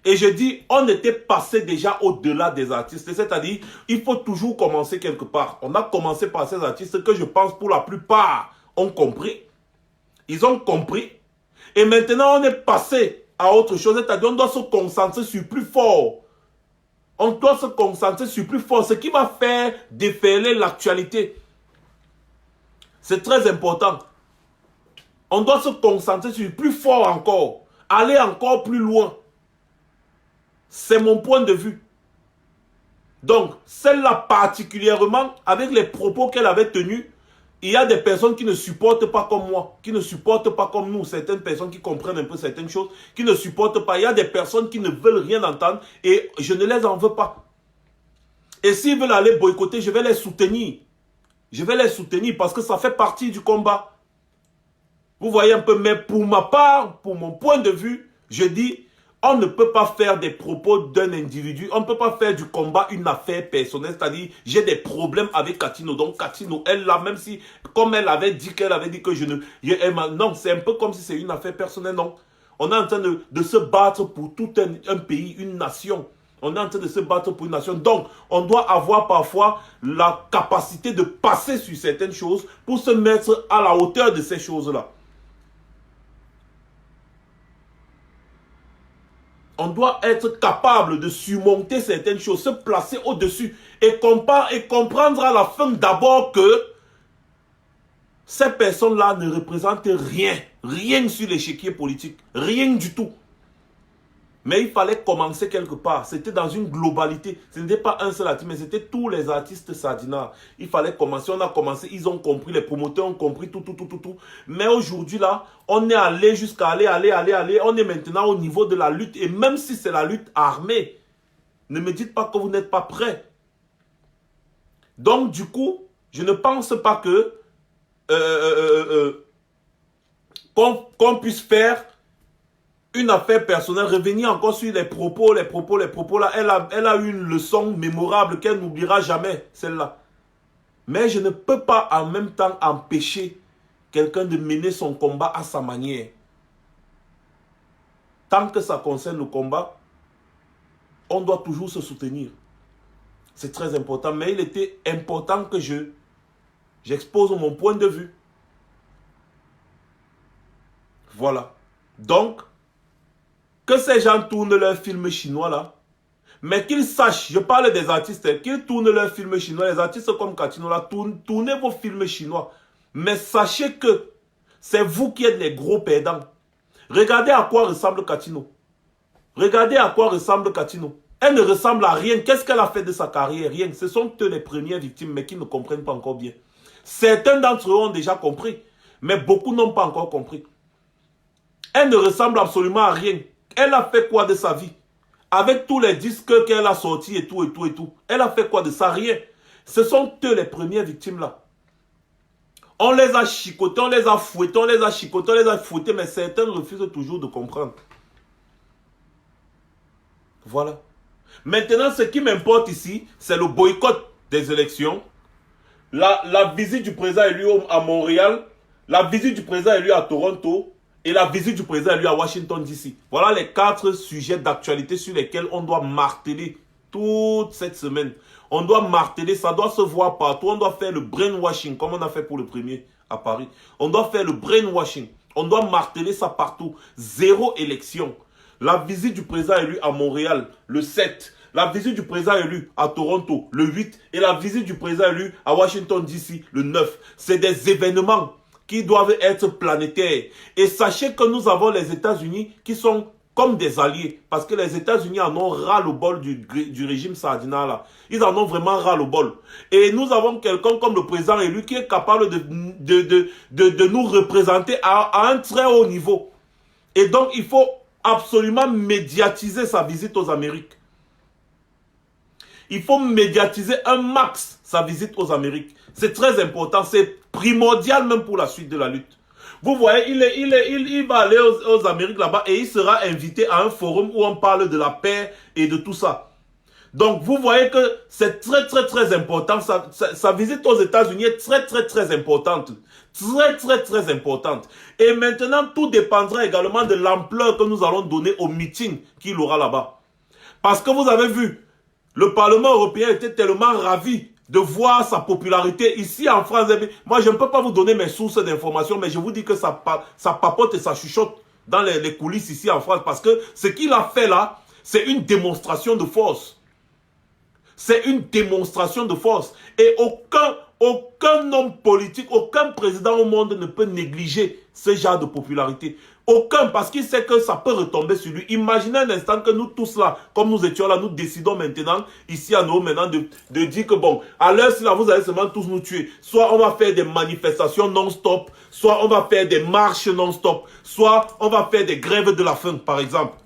Et je dis, on était passé déjà au-delà des artistes. C'est-à-dire, il faut toujours commencer quelque part. On a commencé par ces artistes que je pense pour la plupart ont compris. Ils ont compris. Et maintenant, on est passé à autre chose. C'est-à-dire, on doit se concentrer sur plus fort. On doit se concentrer sur plus fort. Ce qui va faire déferler l'actualité. C'est très important. On doit se concentrer sur plus fort encore. Aller encore plus loin. C'est mon point de vue. Donc, celle-là particulièrement, avec les propos qu'elle avait tenus, il y a des personnes qui ne supportent pas comme moi, qui ne supportent pas comme nous, certaines personnes qui comprennent un peu certaines choses, qui ne supportent pas. Il y a des personnes qui ne veulent rien entendre et je ne les en veux pas. Et s'ils veulent aller boycotter, je vais les soutenir. Je vais les soutenir parce que ça fait partie du combat. Vous voyez un peu, mais pour ma part, pour mon point de vue, je dis, on ne peut pas faire des propos d'un individu, on ne peut pas faire du combat une affaire personnelle, c'est-à-dire, j'ai des problèmes avec Katino, donc Katino, elle là, même si, comme elle avait dit que je ne... non, c'est un peu comme si c'est une affaire personnelle, non. On est en train de se battre pour tout un pays, une nation. On est en train de se battre pour une nation. Donc, on doit avoir parfois la capacité de passer sur certaines choses pour se mettre à la hauteur de ces choses-là. On doit être capable de surmonter certaines choses, se placer au-dessus et comprendre à la fin d'abord que ces personnes-là ne représentent rien sur l'échiquier politique, rien du tout. Mais il fallait commencer quelque part. C'était dans une globalité. Ce n'était pas un seul artiste, mais c'était tous les artistes sardinards. Il fallait commencer. On a commencé. Ils ont compris. Les promoteurs ont compris tout. Mais aujourd'hui, là, on est allé jusqu'à aller. On est maintenant au niveau de la lutte. Et même si c'est la lutte armée, ne me dites pas que vous n'êtes pas prêts. Donc, du coup, je ne pense pas que qu'on puisse faire une affaire personnelle, revenir encore sur les propos là, elle a eu une leçon mémorable qu'elle n'oubliera jamais, celle-là. Mais je ne peux pas en même temps empêcher quelqu'un de mener son combat à sa manière. Tant que ça concerne le combat, on doit toujours se soutenir. C'est très important, mais il était important que j'expose mon point de vue. Voilà. Donc, que ces gens tournent leurs films chinois là, mais qu'ils sachent, je parle des artistes, qu'ils tournent leurs films chinois, les artistes comme Katino là, tournez vos films chinois. Mais sachez que c'est vous qui êtes les gros perdants. Regardez à quoi ressemble Katino. Regardez à quoi ressemble Katino. Elle ne ressemble à rien. Qu'est-ce qu'elle a fait de sa carrière? Rien. Ce sont eux les premières victimes, mais qui ne comprennent pas encore bien. Certains d'entre eux ont déjà compris, mais beaucoup n'ont pas encore compris. Elle ne ressemble absolument à rien. Elle a fait quoi de sa vie? Avec tous les disques qu'elle a sortis et tout. Elle a fait quoi de ça? Rien. Ce sont eux les premières victimes là. On les a chicotés, on les a fouettés, on les a chicotés, on les a fouettés, mais certains refusent toujours de comprendre. Voilà. Maintenant, ce qui m'importe ici, c'est le boycott des élections, la visite du président élu à Montréal, la visite du président élu à Toronto, et la visite du président élu à Washington DC. Voilà les 4 sujets d'actualité sur lesquels on doit marteler toute cette semaine. On doit marteler, ça doit se voir partout. On doit faire le brainwashing, comme on a fait pour le premier à Paris. On doit faire le brainwashing. On doit marteler ça partout. 0 élection. La visite du président élu à Montréal, le 7. La visite du président élu à Toronto, le 8. Et la visite du président élu à Washington DC, le 9. C'est des événements qui doivent être planétaires. Et sachez que nous avons les États-Unis qui sont comme des alliés. Parce que les États-Unis en ont ras-le-bol du régime sardinal là. Ils en ont vraiment ras-le-bol. Et nous avons quelqu'un comme le président élu qui est capable de nous représenter à un très haut niveau. Et donc il faut absolument médiatiser sa visite aux Amériques. Il faut médiatiser un max sa visite aux Amériques. C'est très important, c'est primordial même pour la suite de la lutte. Vous voyez, il va aller aux Amériques là-bas et il sera invité à un forum où on parle de la paix et de tout ça. Donc, vous voyez que c'est très important. Sa visite aux États-Unis est très importante. Très importante. Et maintenant, tout dépendra également de l'ampleur que nous allons donner au meeting qu'il aura là-bas. Parce que vous avez vu, le Parlement européen était tellement ravi de voir sa popularité ici en France. Moi, je ne peux pas vous donner mes sources d'informations, mais je vous dis que ça papote et ça chuchote dans les coulisses ici en France. Parce que ce qu'il a fait là, c'est une démonstration de force. C'est une démonstration de force. Et aucun homme politique, aucun président au monde ne peut négliger ce genre de popularité. Aucun, parce qu'il sait que ça peut retomber sur lui. Imaginez un instant que nous tous là, comme nous étions là, nous décidons maintenant, ici à nous, maintenant, de dire que bon, à l'heure si là, vous allez seulement tous nous tuer. Soit on va faire des manifestations non-stop, soit on va faire des marches non-stop, soit on va faire des grèves de la faim, par exemple.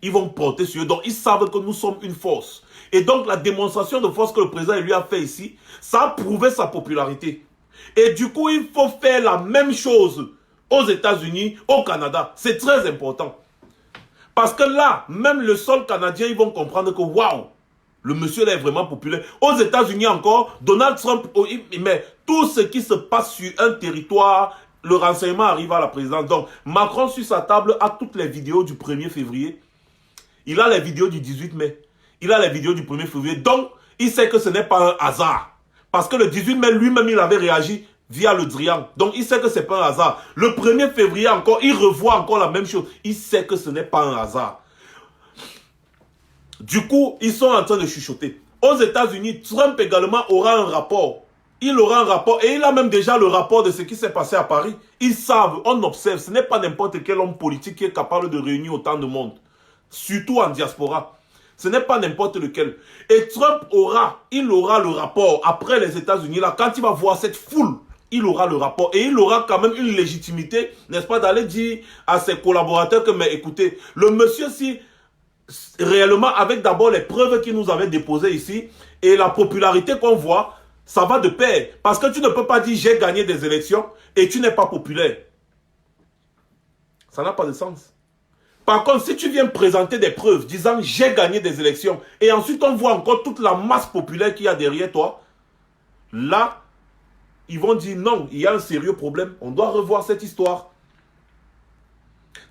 Ils vont porter sur eux. Donc, ils savent que nous sommes une force. Et donc, la démonstration de force que le président lui a fait ici, ça a prouvé sa popularité. Et du coup, il faut faire la même chose aux États-Unis, au Canada. C'est très important. Parce que là, même le sol canadien, ils vont comprendre que, waouh, le monsieur là est vraiment populaire. Aux États-Unis encore, Donald Trump, mais tout ce qui se passe sur un territoire, le renseignement arrive à la présidence. Donc, Macron sur sa table a toutes les vidéos du 1er février. Il a les vidéos du 18 mai. Il a les vidéos du 1er février. Donc, il sait que ce n'est pas un hasard. Parce que le 18 mai, lui-même, il avait réagi via le Drian. Donc, il sait que ce n'est pas un hasard. Le 1er février encore, il revoit encore la même chose. Il sait que ce n'est pas un hasard. Du coup, ils sont en train de chuchoter. Aux États-Unis, Trump également aura un rapport. Il aura un rapport. Et il a même déjà le rapport de ce qui s'est passé à Paris. Ils savent, on observe. Ce n'est pas n'importe quel homme politique qui est capable de réunir autant de monde. Surtout en diaspora. Ce n'est pas n'importe lequel. Et Trump il aura le rapport après les États-Unis. Là, quand il va voir cette foule, il aura le rapport. Et il aura quand même une légitimité, n'est-ce pas, d'aller dire à ses collaborateurs que, mais écoutez, le monsieur, si réellement, avec d'abord les preuves qu'il nous avait déposées ici, et la popularité qu'on voit, ça va de pair. Parce que tu ne peux pas dire j'ai gagné des élections et tu n'es pas populaire. Ça n'a pas de sens. Par contre, si tu viens présenter des preuves disant j'ai gagné des élections et ensuite on voit encore toute la masse populaire qu'il y a derrière toi, là, ils vont dire non, il y a un sérieux problème. On doit revoir cette histoire.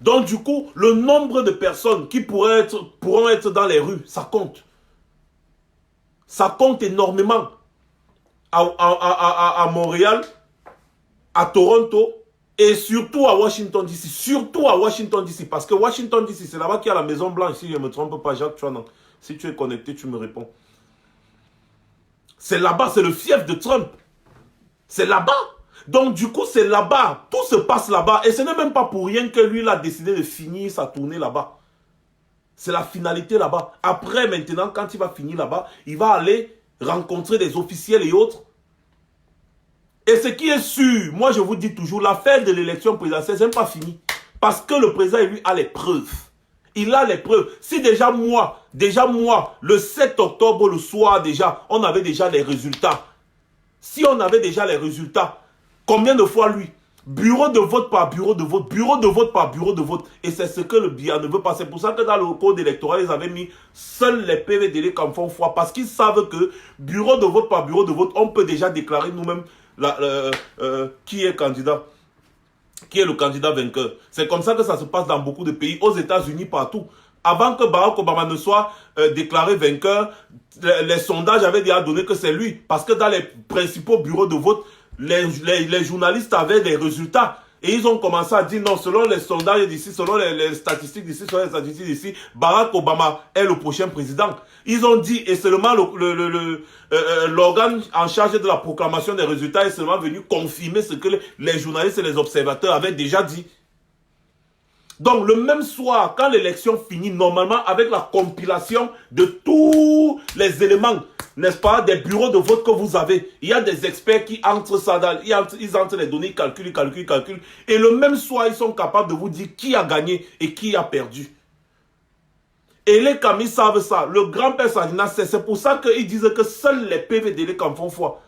Donc du coup, le nombre de personnes qui pourront être dans les rues, ça compte. Ça compte énormément. À Montréal, à Toronto, et surtout à Washington DC. Surtout à Washington DC. Parce que Washington DC, c'est là-bas qu'il y a la Maison Blanche. Si je ne me trompe pas, Jacques Chouanan. Si tu es connecté, tu me réponds. C'est là-bas, c'est le fief de Trump. C'est là-bas. Donc du coup, c'est là-bas. Tout se passe là-bas. Et ce n'est même pas pour rien que lui, il a décidé de finir sa tournée là-bas. C'est la finalité là-bas. Après, maintenant, quand il va finir là-bas, il va aller rencontrer des officiels et autres. Et ce qui est sûr, moi je vous dis toujours, l'affaire de l'élection présidentielle, ce n'est pas fini. Parce que le président, lui, a les preuves. Il a les preuves. Si déjà moi, le 7 octobre, le soir déjà, on avait déjà les résultats. Si on avait déjà les résultats, combien de fois lui? Bureau de vote par bureau de vote, bureau de vote par bureau de vote. Et c'est ce que le BIA ne veut pas. C'est pour ça que dans le code électoral, ils avaient mis seuls les PVDD comme font foi. Parce qu'ils savent que bureau de vote par bureau de vote, on peut déjà déclarer nous-mêmes qui est candidat. Qui est le candidat vainqueur. C'est comme ça que ça se passe dans beaucoup de pays, aux États-Unis, partout. Avant que Barack Obama ne soit déclaré vainqueur, les sondages avaient déjà donné que c'est lui. Parce que dans les principaux bureaux de vote, les journalistes avaient des résultats. Et ils ont commencé à dire non, selon les sondages d'ici, selon les statistiques d'ici, selon les statistiques d'ici, Barack Obama est le prochain président. Ils ont dit, et seulement l'organe en charge de la proclamation des résultats est seulement venu confirmer ce que les journalistes et les observateurs avaient déjà dit. Donc le même soir, quand l'élection finit, normalement avec la compilation de tous les éléments, n'est-ce pas, des bureaux de vote que vous avez, il y a des experts qui entrent ça dans, ils entrent les données, ils calculent. Et le même soir, ils sont capables de vous dire qui a gagné et qui a perdu. Et les camis savent ça. Le grand-père Sadina, c'est pour ça qu'ils disent que seuls les PVDD en font foi.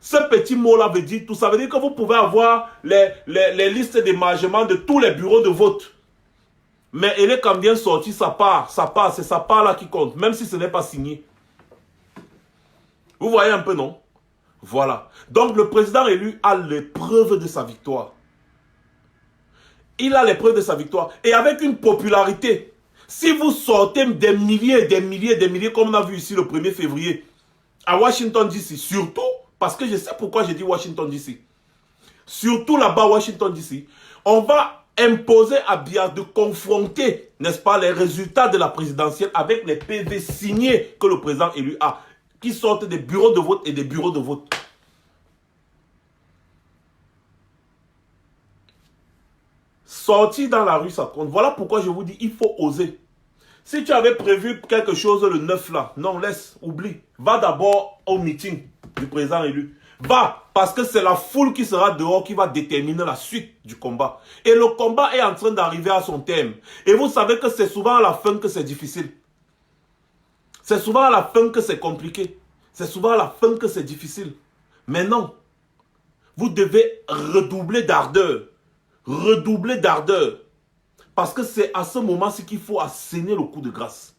Ce petit mot-là veut dire tout. Ça veut dire que vous pouvez avoir les listes d'émargement de tous les bureaux de vote. Mais elle est quand bien sorti, ça part, c'est sa part là qui compte, même si ce n'est pas signé. Vous voyez un peu, non? Voilà. Donc le président élu a les preuves de sa victoire. Il a les preuves de sa victoire. Et avec une popularité. Si vous sortez des milliers, des milliers, des milliers, comme on a vu ici le 1er février, à Washington DC, surtout, parce que je sais pourquoi j'ai dit Washington DC. Surtout là-bas, Washington DC, on va imposer à Biya de confronter, n'est-ce pas, les résultats de la présidentielle avec les PV signés que le président élu a, qui sortent des bureaux de vote et des bureaux de vote. Sortir dans la rue, ça compte. Voilà pourquoi je vous dis, il faut oser. Si tu avais prévu quelque chose le 9 là, non, laisse, oublie. Va d'abord au meeting du président élu. Va, parce que c'est la foule qui sera dehors qui va déterminer la suite du combat. Et le combat est en train d'arriver à son terme. Et vous savez que c'est souvent à la fin que c'est difficile. C'est souvent à la fin que c'est compliqué. C'est souvent à la fin que c'est difficile. Mais non, vous devez redoubler d'ardeur. Redoubler d'ardeur. Parce que c'est à ce moment-ci qu'il faut asséner le coup de grâce.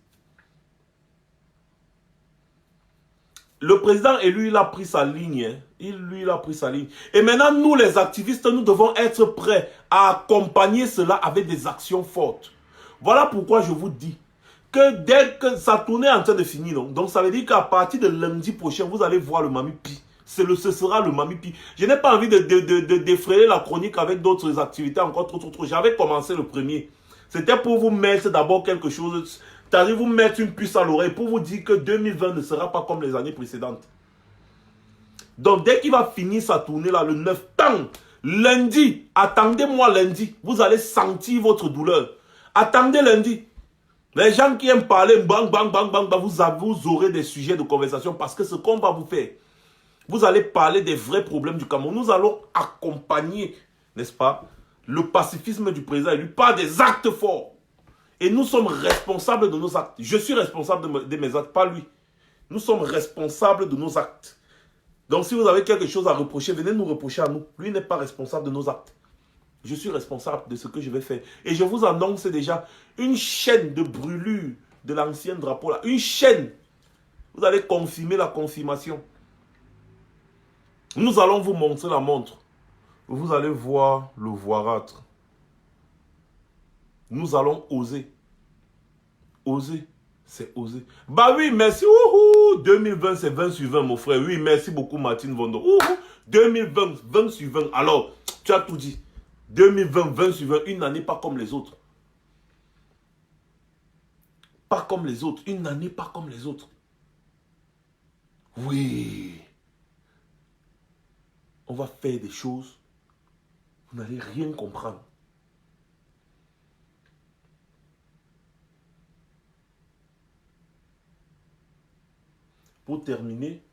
Le président élu, il a pris sa ligne. Hein. Il a pris sa ligne. Et maintenant, nous les activistes, nous devons être prêts à accompagner cela avec des actions fortes. Voilà pourquoi je vous dis que dès que sa tournée est en train de finir, donc ça veut dire qu'à partir de lundi prochain, vous allez voir le Mamipi. Ce sera le Mamipi. Je n'ai pas envie de défrayer la chronique avec d'autres activités encore trop. J'avais commencé le premier. C'était pour vous mettre d'abord quelque chose, c'est-à-dire vous mettre une puce à l'oreille pour vous dire que 2020 ne sera pas comme les années précédentes. Donc dès qu'il va finir sa tournée là, le 9, lundi, attendez-moi lundi, vous allez sentir votre douleur. Attendez lundi. Les gens qui aiment parler, bang, vous aurez des sujets de conversation parce que ce qu'on va vous faire, vous allez parler des vrais problèmes du Cameroun. Nous allons accompagner, n'est-ce pas, le pacifisme du président élu par des actes forts. Et nous sommes responsables de nos actes. Je suis responsable de mes actes, pas lui. Nous sommes responsables de nos actes. Donc si vous avez quelque chose à reprocher, venez nous reprocher à nous. Lui n'est pas responsable de nos actes. Je suis responsable de ce que je vais faire. Et je vous annonce déjà une chaîne de brûlure de l'ancien drapeau là. Une chaîne. Vous allez confirmer la confirmation. Nous allons vous montrer la montre. Vous allez voir le voirâtre. Nous allons oser. Oser, c'est oser. Bah oui, merci. 2020, c'est 20 sur 20, mon frère. Oui, merci beaucoup, Martine Vondo. 2020, 20 sur 20. Alors, tu as tout dit. 2020, 20 sur 20, une année pas comme les autres. Pas comme les autres. Une année pas comme les autres. Oui. On va faire des choses. Vous n'allez rien comprendre. Pour terminer,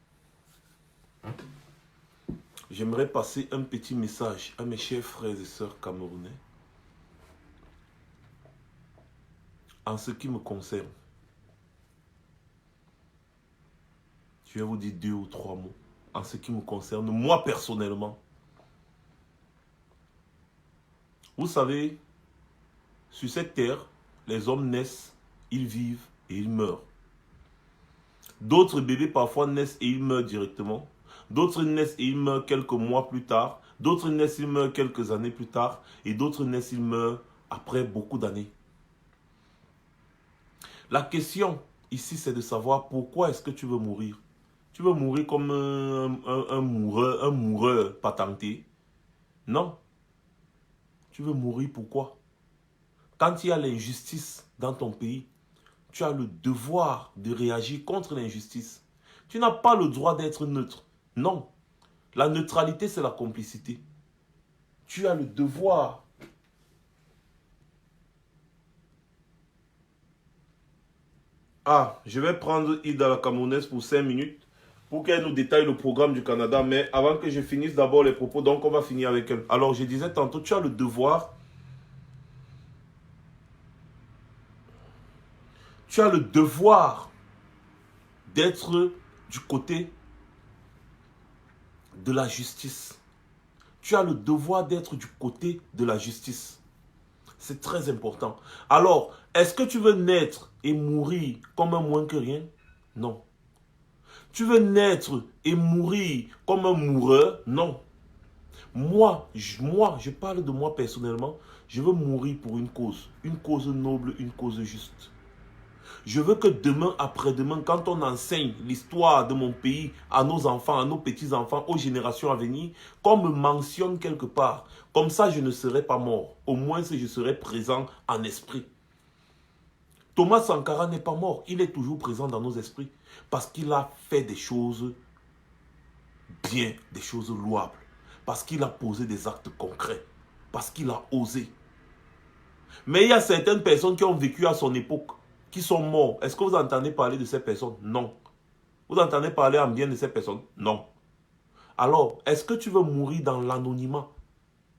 j'aimerais passer un petit message à mes chers frères et sœurs camerounais. En ce qui me concerne, je vais vous dire 2 ou 3 mots. En ce qui me concerne, moi personnellement. Vous savez, sur cette terre, les hommes naissent, ils vivent et ils meurent. D'autres bébés parfois naissent et ils meurent directement. D'autres naissent et ils meurent quelques mois plus tard. D'autres naissent et ils meurent quelques années plus tard. Et d'autres naissent et ils meurent après beaucoup d'années. La question ici, c'est de savoir pourquoi est-ce que tu veux mourir. Tu veux mourir comme un moureur patenté? Non. Tu veux mourir pourquoi? Quand il y a l'injustice dans ton pays, tu as le devoir de réagir contre l'injustice. Tu n'as pas le droit d'être neutre. Non. La neutralité, c'est la complicité. Tu as le devoir. Ah, je vais prendre Ida la Camerounaise pour 5 minutes pour qu'elle nous détaille le programme du Canada. Mais avant que je finisse d'abord les propos, donc on va finir avec elle. Alors, je disais tantôt, tu as le devoir. Tu as le devoir d'être du côté de la justice. Tu as le devoir d'être du côté de la justice. C'est très important. Alors, est-ce que tu veux naître et mourir comme un moins que rien? Non. Tu veux naître et mourir comme un moureur? Non. Moi, je parle de moi personnellement. Je veux mourir pour une cause noble, une cause juste. Je veux que demain, après-demain, quand on enseigne l'histoire de mon pays à nos enfants, à nos petits-enfants, aux générations à venir, qu'on me mentionne quelque part. Comme ça, je ne serai pas mort. Au moins, si je serai présent en esprit. Thomas Sankara n'est pas mort. Il est toujours présent dans nos esprits. Parce qu'il a fait des choses bien, des choses louables. Parce qu'il a posé des actes concrets. Parce qu'il a osé. Mais il y a certaines personnes qui ont vécu à son époque, qui sont morts. Est-ce que vous entendez parler de ces personnes? Non. Vous entendez parler en bien de ces personnes? Non. Alors, est-ce que tu veux mourir dans l'anonymat?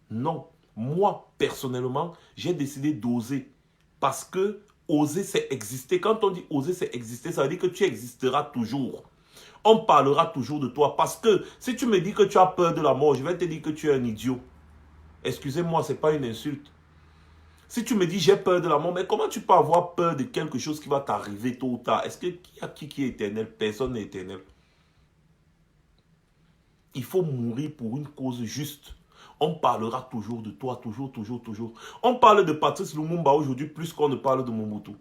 Non. Moi, personnellement, j'ai décidé d'oser. Parce que oser, c'est exister. Quand on dit oser, c'est exister, ça veut dire que tu existeras toujours. On parlera toujours de toi. Parce que si tu me dis que tu as peur de la mort, je vais te dire que tu es un idiot. Excusez-moi, ce n'est pas une insulte. Si tu me dis j'ai peur de la mort, mais comment tu peux avoir peur de quelque chose qui va t'arriver tôt ou tard? Est-ce qu'il y a qui est éternel? Personne n'est éternel. Il faut mourir pour une cause juste. On parlera toujours de toi, toujours. On parle de Patrice Lumumba aujourd'hui plus qu'on ne parle de Mobutu.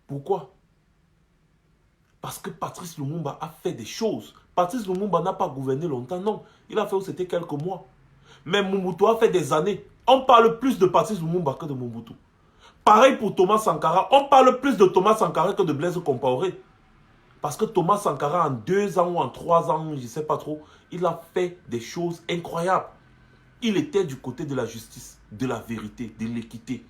Pourquoi? Parce que Patrice Lumumba a fait des choses. Patrice Lumumba n'a pas gouverné longtemps, non. Il a fait où c'était quelques mois. Mais Mobutu a fait des années. On parle plus de Patrice Lumumba que de Mobutu. Pareil pour Thomas Sankara. On parle plus de Thomas Sankara que de Blaise Compaoré. Parce que Thomas Sankara, en 2 ans ou en 3 ans, je ne sais pas trop, il a fait des choses incroyables. Il était du côté de la justice, de la vérité, de l'équité.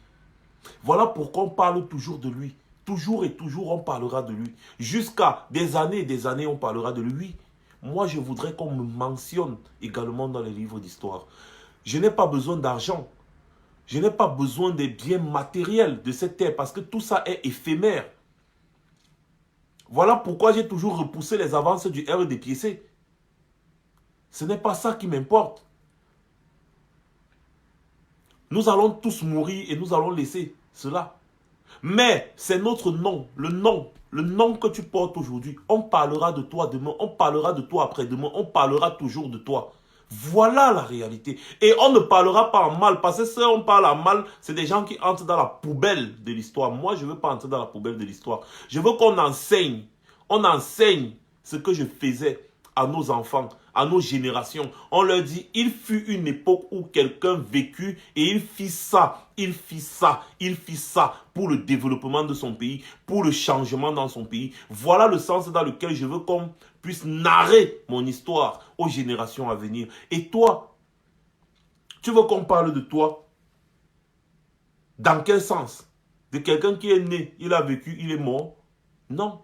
Voilà pourquoi on parle toujours de lui. Toujours et toujours, on parlera de lui. Jusqu'à des années et des années, on parlera de lui. Moi, je voudrais qu'on me mentionne également dans les livres d'histoire. Je n'ai pas besoin d'argent. Je n'ai pas besoin des biens matériels de cette terre parce que tout ça est éphémère. Voilà pourquoi j'ai toujours repoussé les avances du RDPC. Ce n'est pas ça qui m'importe. Nous allons tous mourir et nous allons laisser cela. Mais c'est notre nom, le nom que tu portes aujourd'hui. On parlera de toi demain, on parlera de toi après-demain, on parlera toujours de toi. Voilà la réalité. Et on ne parlera pas en mal, parce que si on parle en mal, c'est des gens qui entrent dans la poubelle de l'histoire. Moi, je ne veux pas entrer dans la poubelle de l'histoire. Je veux qu'on enseigne. On enseigne ce que je faisais à nos enfants, à nos générations. On leur dit, il fut une époque où quelqu'un vécut et il fit ça, il fit ça pour le développement de son pays, pour le changement dans son pays. Voilà le sens dans lequel je veux qu'on puisse narrer mon histoire aux générations à venir. Et toi, tu veux qu'on parle de toi? Dans quel sens? De quelqu'un qui est né, il a vécu, il est mort? Non.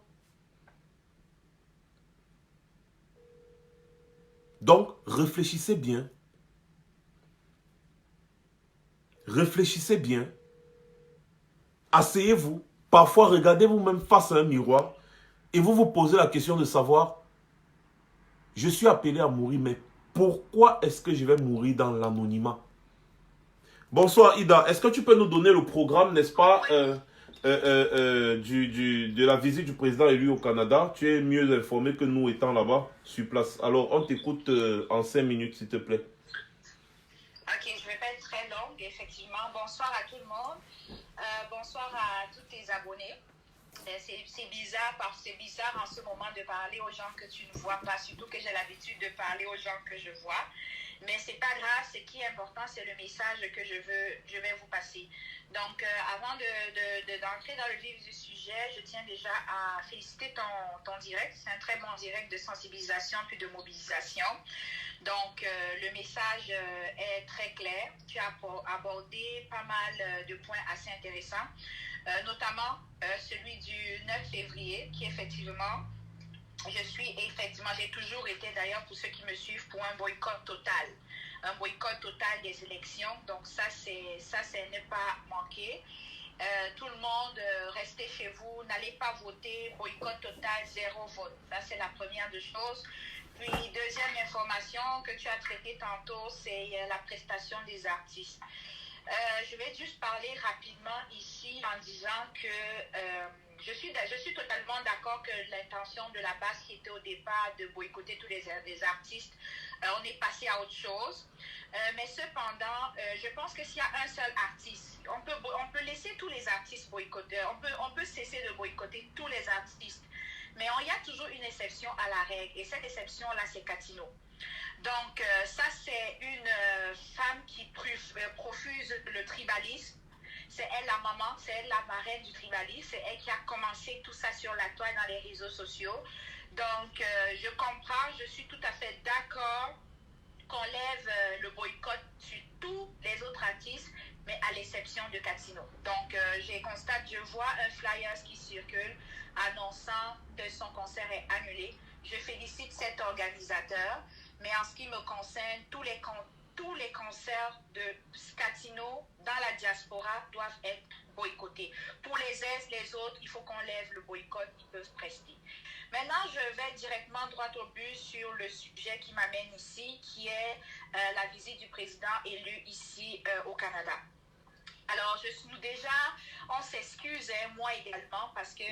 Donc, réfléchissez bien. Réfléchissez bien. Asseyez-vous. Parfois, regardez-vous même face à un miroir et vous vous posez la question de savoir, je suis appelé à mourir, mais pourquoi est-ce que je vais mourir dans l'anonymat? Bonsoir Ida, est-ce que tu peux nous donner le programme, n'est-ce pas, de la visite du président élu au Canada? Tu es mieux informé que nous étant là-bas, sur place. Alors, on t'écoute en 5 minutes, s'il te plaît. Ok, je ne vais pas être très longue, effectivement. Bonsoir à tout le monde. Bonsoir à tous tes abonnés. C'est bizarre parce que c'est bizarre en ce moment de parler aux gens que tu ne vois pas, surtout que j'ai l'habitude de parler aux gens que je vois. Mais c'est pas grave, ce qui est important, c'est le message que je vais vous passer. Donc, avant d'entrer dans le vif du sujet, je tiens déjà à féliciter ton direct. C'est un très bon direct de sensibilisation puis de mobilisation. Donc, le message est très clair. Tu as abordé pas mal de points assez intéressants, notamment celui du 9 février, qui effectivement... j'ai toujours été d'ailleurs, pour ceux qui me suivent, pour un boycott total. Un boycott total des élections. Donc ça, c'est ne pas manquer. Tout le monde, restez chez vous, n'allez pas voter, boycott total, 0 vote. Ça, c'est la première des choses. Puis, deuxième information que tu as traitée tantôt, c'est la prestation des artistes. Je vais juste parler rapidement ici en disant que je suis totalement d'accord que l'intention de la base qui était au départ de boycotter tous les artistes, on est passé à autre chose. Mais cependant, je pense que s'il y a un seul artiste, on peut laisser tous les artistes boycotter, on peut cesser de boycotter tous les artistes. Mais il y a toujours une exception à la règle, et cette exception-là, c'est Catino. Donc, ça, c'est une femme qui profuse le tribalisme. C'est elle la maman, c'est elle la marraine du tribalisme, c'est elle qui a commencé tout ça sur la toile dans les réseaux sociaux. Donc, je comprends, je suis tout à fait d'accord qu'on lève le boycott sur tous les autres artistes, mais à l'exception de Catino. Donc, je vois un flyer qui circule annonçant que son concert est annulé. Je félicite cet organisateur, mais en ce qui me concerne, tous les concerts de Catino dans la diaspora doivent être boycottés. Pour les autres, il faut qu'on lève le boycott, ils peuvent prester. Maintenant, je vais directement droit au but sur le sujet qui m'amène ici, qui est la visite du président élu ici au Canada. Alors, on s'excuse, moi également, parce que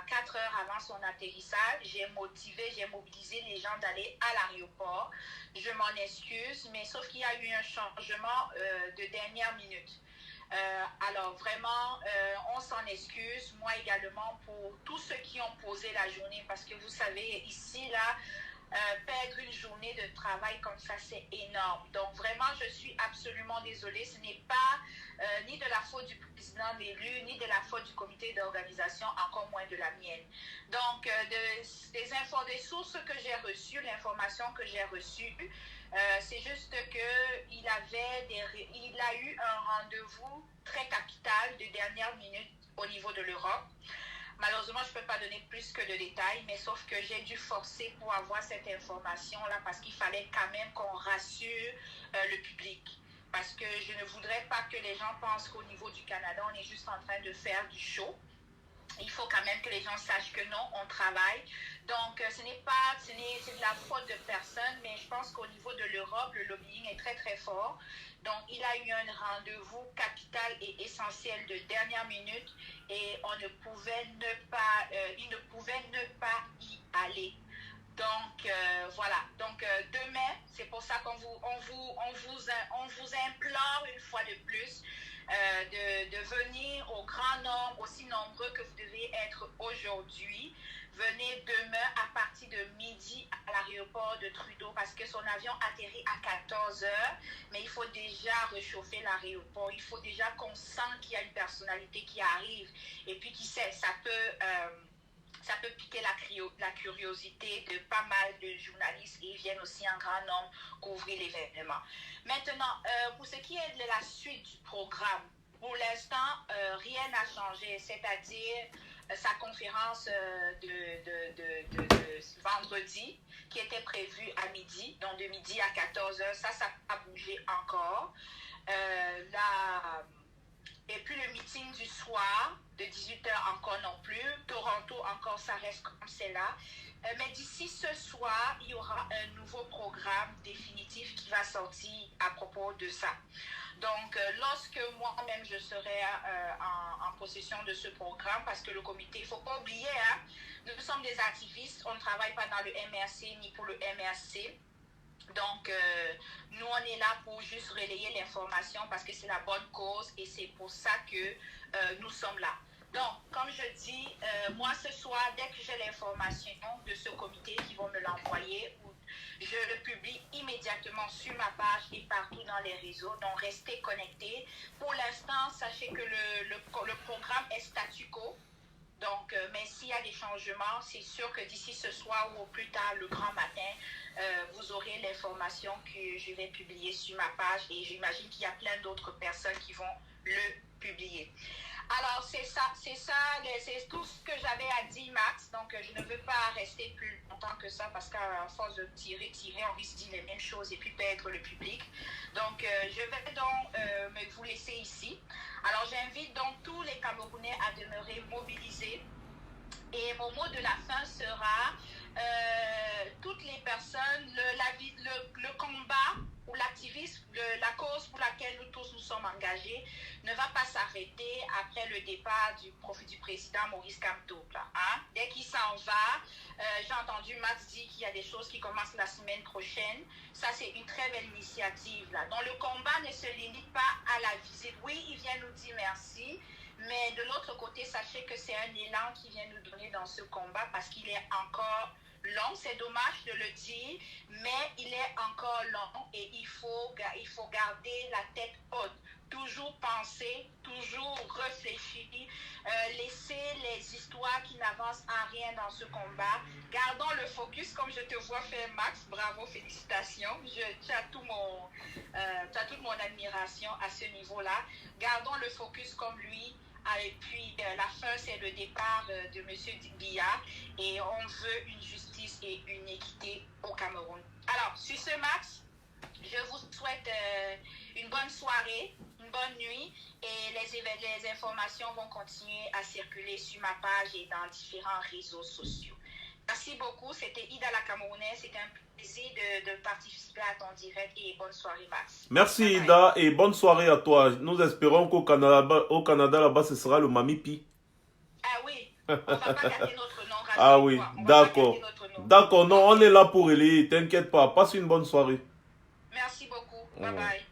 4 heures avant son atterrissage, j'ai mobilisé les gens d'aller à l'aéroport. Je m'en excuse, mais sauf qu'il y a eu un changement de dernière minute. Alors vraiment, on s'en excuse, moi également, pour tous ceux qui ont posé la journée, parce que vous savez, ici, là, perdre une journée de travail comme ça, c'est énorme. Donc vraiment, je suis absolument désolée. Ce n'est pas ni de la faute du président élu, ni de la faute du comité d'organisation, encore moins de la mienne. Donc, des sources que j'ai reçues, l'information que j'ai reçue, c'est juste qu'il a eu un rendez-vous très capital de dernière minute au niveau de l'Europe. Malheureusement, je ne peux pas donner plus que de détails, mais sauf que j'ai dû forcer pour avoir cette information-là parce qu'il fallait quand même qu'on rassure le public. Parce que je ne voudrais pas que les gens pensent qu'au niveau du Canada, on est juste en train de faire du show. Il faut quand même que les gens sachent que non, on travaille. Donc, c'est de la faute de personne, mais je pense qu'au niveau de l'Europe, le lobbying est très, très fort. Donc, il a eu un rendez-vous capital et essentiel de dernière minute et il ne pouvait ne pas y aller. Donc, voilà. Donc, demain, c'est pour ça qu'on vous implore une fois de plus de venir au grand nombre, aussi nombreux que vous devez être aujourd'hui. Venez demain à partir de midi à l'aéroport de Trudeau parce que son avion atterrit à 14 h, mais il faut déjà réchauffer l'aéroport. Il faut déjà qu'on sente qu'il y a une personnalité qui arrive. Et puis, qui sait, ça peut piquer la curiosité de pas mal de journalistes et ils viennent aussi en grand nombre couvrir l'événement. Maintenant, pour ce qui est de la suite du programme, pour l'instant, rien n'a changé, c'est-à-dire sa conférence de vendredi qui était prévue à midi, donc de midi à 14 h, ça n'a pas bougé encore. Et puis le meeting du soir, de 18 h encore non plus. Toronto encore, ça reste comme c'est là. Mais d'ici ce soir, il y aura un nouveau programme définitif qui va sortir à propos de ça. Donc, lorsque moi-même je serai en possession de ce programme, parce que le comité, il ne faut pas oublier, hein, nous sommes des activistes, on ne travaille pas dans le MRC ni pour le MRC. Donc, nous, on est là pour juste relayer l'information parce que c'est la bonne cause et c'est pour ça que nous sommes là. Donc, comme je dis, moi, ce soir, dès que j'ai l'information de ce comité qui vont me l'envoyer, je le publie immédiatement sur ma page et partout dans les réseaux. Donc, restez connectés. Pour l'instant, sachez que le programme est statu quo. Donc, mais s'il y a des changements, c'est sûr que d'ici ce soir ou au plus tard, le grand matin, vous aurez l'information que je vais publier sur ma page et j'imagine qu'il y a plein d'autres personnes qui vont le publié. Alors, c'est c'est tout ce que j'avais à dire, Max. Donc, je ne veux pas rester plus longtemps que ça parce qu'à force de tirer, on risque de dire les mêmes choses et puis perdre le public. Donc, je vais donc vous laisser ici. Alors, j'invite donc tous les Camerounais à demeurer mobilisés. Et mon mot de la fin sera toutes les personnes, le combat ou l'activisme, la cause pour laquelle nous tous nous sommes engagés ne va pas s'arrêter après le départ du président Maurice Kamto. Hein? Dès qu'il s'en va, j'ai entendu Max dire qu'il y a des choses qui commencent la semaine prochaine. Ça, c'est une très belle initiative. Là. Donc, le combat ne se limite pas à la visite. Oui, il vient nous dire merci. Mais de l'autre côté, sachez que c'est un élan qui vient nous donner dans ce combat parce qu'il est encore long. C'est dommage de le dire, mais il est encore long et il faut garder la tête haute. Toujours penser, toujours réfléchir, laisser les histoires qui n'avancent en rien dans ce combat. Gardons le focus comme je te vois faire, Max. Bravo, félicitations. Tu as toute mon admiration à ce niveau-là. Gardons le focus comme lui. Et puis, la fin, c'est le départ de M. Biya et on veut une justice et une équité au Cameroun. Alors, sur ce, Max, je vous souhaite une bonne soirée, une bonne nuit et les informations vont continuer à circuler sur ma page et dans différents réseaux sociaux. Merci beaucoup, c'était Ida la Camerounaise, c'était un plaisir de participer à ton direct et bonne soirée Max. Merci Bye bye. Ida et bonne soirée à toi. Nous espérons qu'au Canada là-bas, ce sera le Mami Pi. Ah oui, on ne va pas gâter notre nom. Ah oui, d'accord. D'accord, non, on est là pour élire, t'inquiète pas. Passe une bonne soirée. Merci beaucoup, bye bye.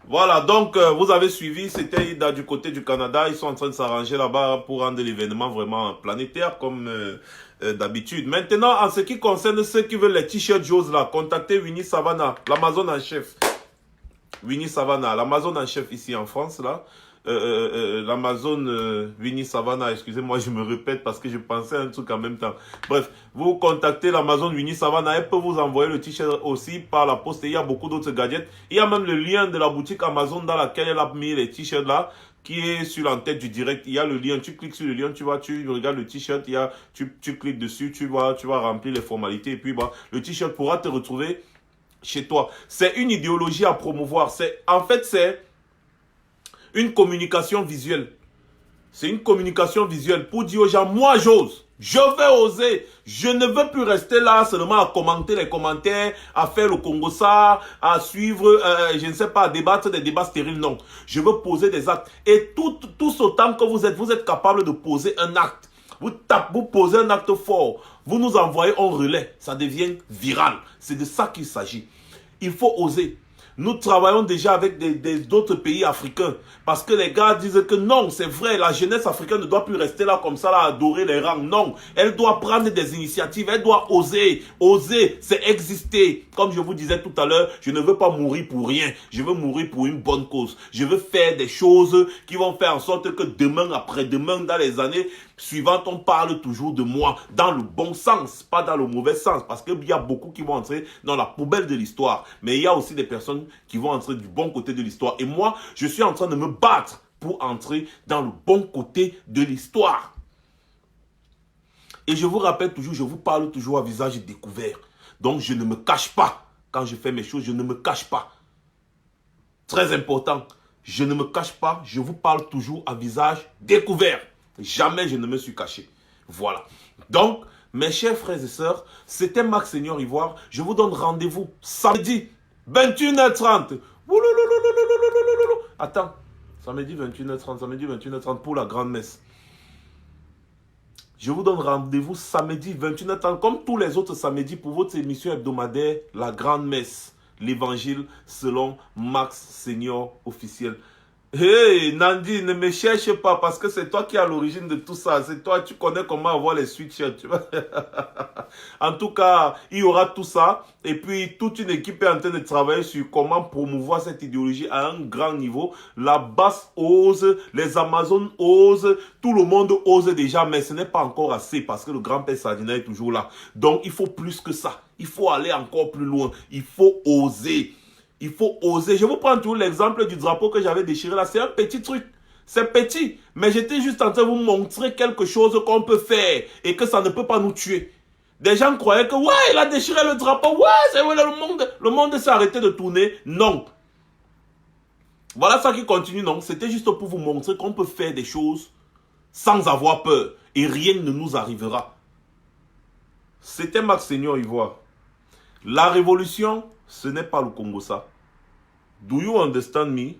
Voilà, donc vous avez suivi, c'était Ida du côté du Canada. Ils sont en train de s'arranger là-bas pour rendre l'événement vraiment planétaire comme d'habitude. Maintenant, en ce qui concerne ceux qui veulent les t-shirts Joe's là, contactez Winnie Savannah, l'Amazon en chef. Winnie Savannah, l'Amazon en chef ici en France là. L'Amazon Winnie Savannah, excusez-moi, je me répète parce que je pensais à un truc en même temps. Bref, vous contactez l'Amazon Winnie Savannah, elle peut vous envoyer le t-shirt aussi par la poste. Et il y a beaucoup d'autres gadgets. Il y a même le lien de la boutique Amazon dans laquelle elle a mis les t-shirts là, qui est sur l'entête du direct. Il y a le lien, tu cliques sur le lien, tu regardes le t-shirt, tu cliques dessus, tu vas remplir les formalités et puis bah, le t-shirt pourra te retrouver chez toi. C'est une idéologie à promouvoir. En fait, c'est une communication visuelle. C'est une communication visuelle pour dire aux gens, moi j'ose, je vais oser. Je ne veux plus rester là seulement à commenter les commentaires, à faire le Congo-ça, à suivre, je ne sais pas, à débattre des débats stériles. Non, je veux poser des actes. Et tous autant que vous êtes capable de poser un acte. Vous posez un acte fort. Vous nous envoyez en relais. Ça devient viral. C'est de ça qu'il s'agit. Il faut oser. Nous travaillons déjà avec d'autres pays africains. Parce que les gars disent que non, c'est vrai, la jeunesse africaine ne doit plus rester là comme ça, là, à adorer les rangs. Non, elle doit prendre des initiatives, elle doit oser. Oser, c'est exister. Comme je vous disais tout à l'heure, je ne veux pas mourir pour rien. Je veux mourir pour une bonne cause. Je veux faire des choses qui vont faire en sorte que demain, après-demain, dans les années suivantes, on parle toujours de moi. Dans le bon sens, pas dans le mauvais sens. Parce qu'il y a beaucoup qui vont entrer dans la poubelle de l'histoire. Mais il y a aussi des personnes qui vont entrer du bon côté de l'histoire. Et moi, je suis en train de me battre pour entrer dans le bon côté de l'histoire. Et je vous rappelle toujours, je vous parle toujours à visage découvert. Donc, je ne me cache pas. Quand je fais mes choses, je ne me cache pas. Très important. Je ne me cache pas. Je vous parle toujours à visage découvert. Jamais je ne me suis caché. Voilà. Donc, mes chers frères et sœurs, c'était Max Seigneur Ivoire. Je vous donne rendez-vous samedi 21h30. Attends. Samedi 21h30 pour la grande messe. Je vous donne rendez-vous samedi 21h30 comme tous les autres samedis pour votre émission hebdomadaire, la grande messe. L'évangile selon Max Seigneur officiel. Hey Nandi, ne me cherche pas parce que c'est toi qui es à l'origine de tout ça. C'est toi, tu connais comment avoir les sweatshirts. Tu vois? En tout cas, il y aura tout ça. Et puis, toute une équipe est en train de travailler sur comment promouvoir cette idéologie à un grand niveau. La basse ose, les Amazones osent, tout le monde ose déjà, mais ce n'est pas encore assez parce que le grand-père Sadina est toujours là. Donc, il faut plus que ça. Il faut aller encore plus loin. Il faut oser. Il faut oser. Je vous prends toujours l'exemple du drapeau que j'avais déchiré là. C'est un petit truc. C'est petit, mais j'étais juste en train de vous montrer quelque chose qu'on peut faire et que ça ne peut pas nous tuer. Des gens croyaient que, ouais, il a déchiré le drapeau, ouais, c'est vrai, le monde s'est arrêté de tourner. Non. Voilà ça qui continue, non. C'était juste pour vous montrer qu'on peut faire des choses sans avoir peur et rien ne nous arrivera. C'était Max Seigneur Ivoire. La révolution, ce n'est pas le Congo ça. Do you understand me?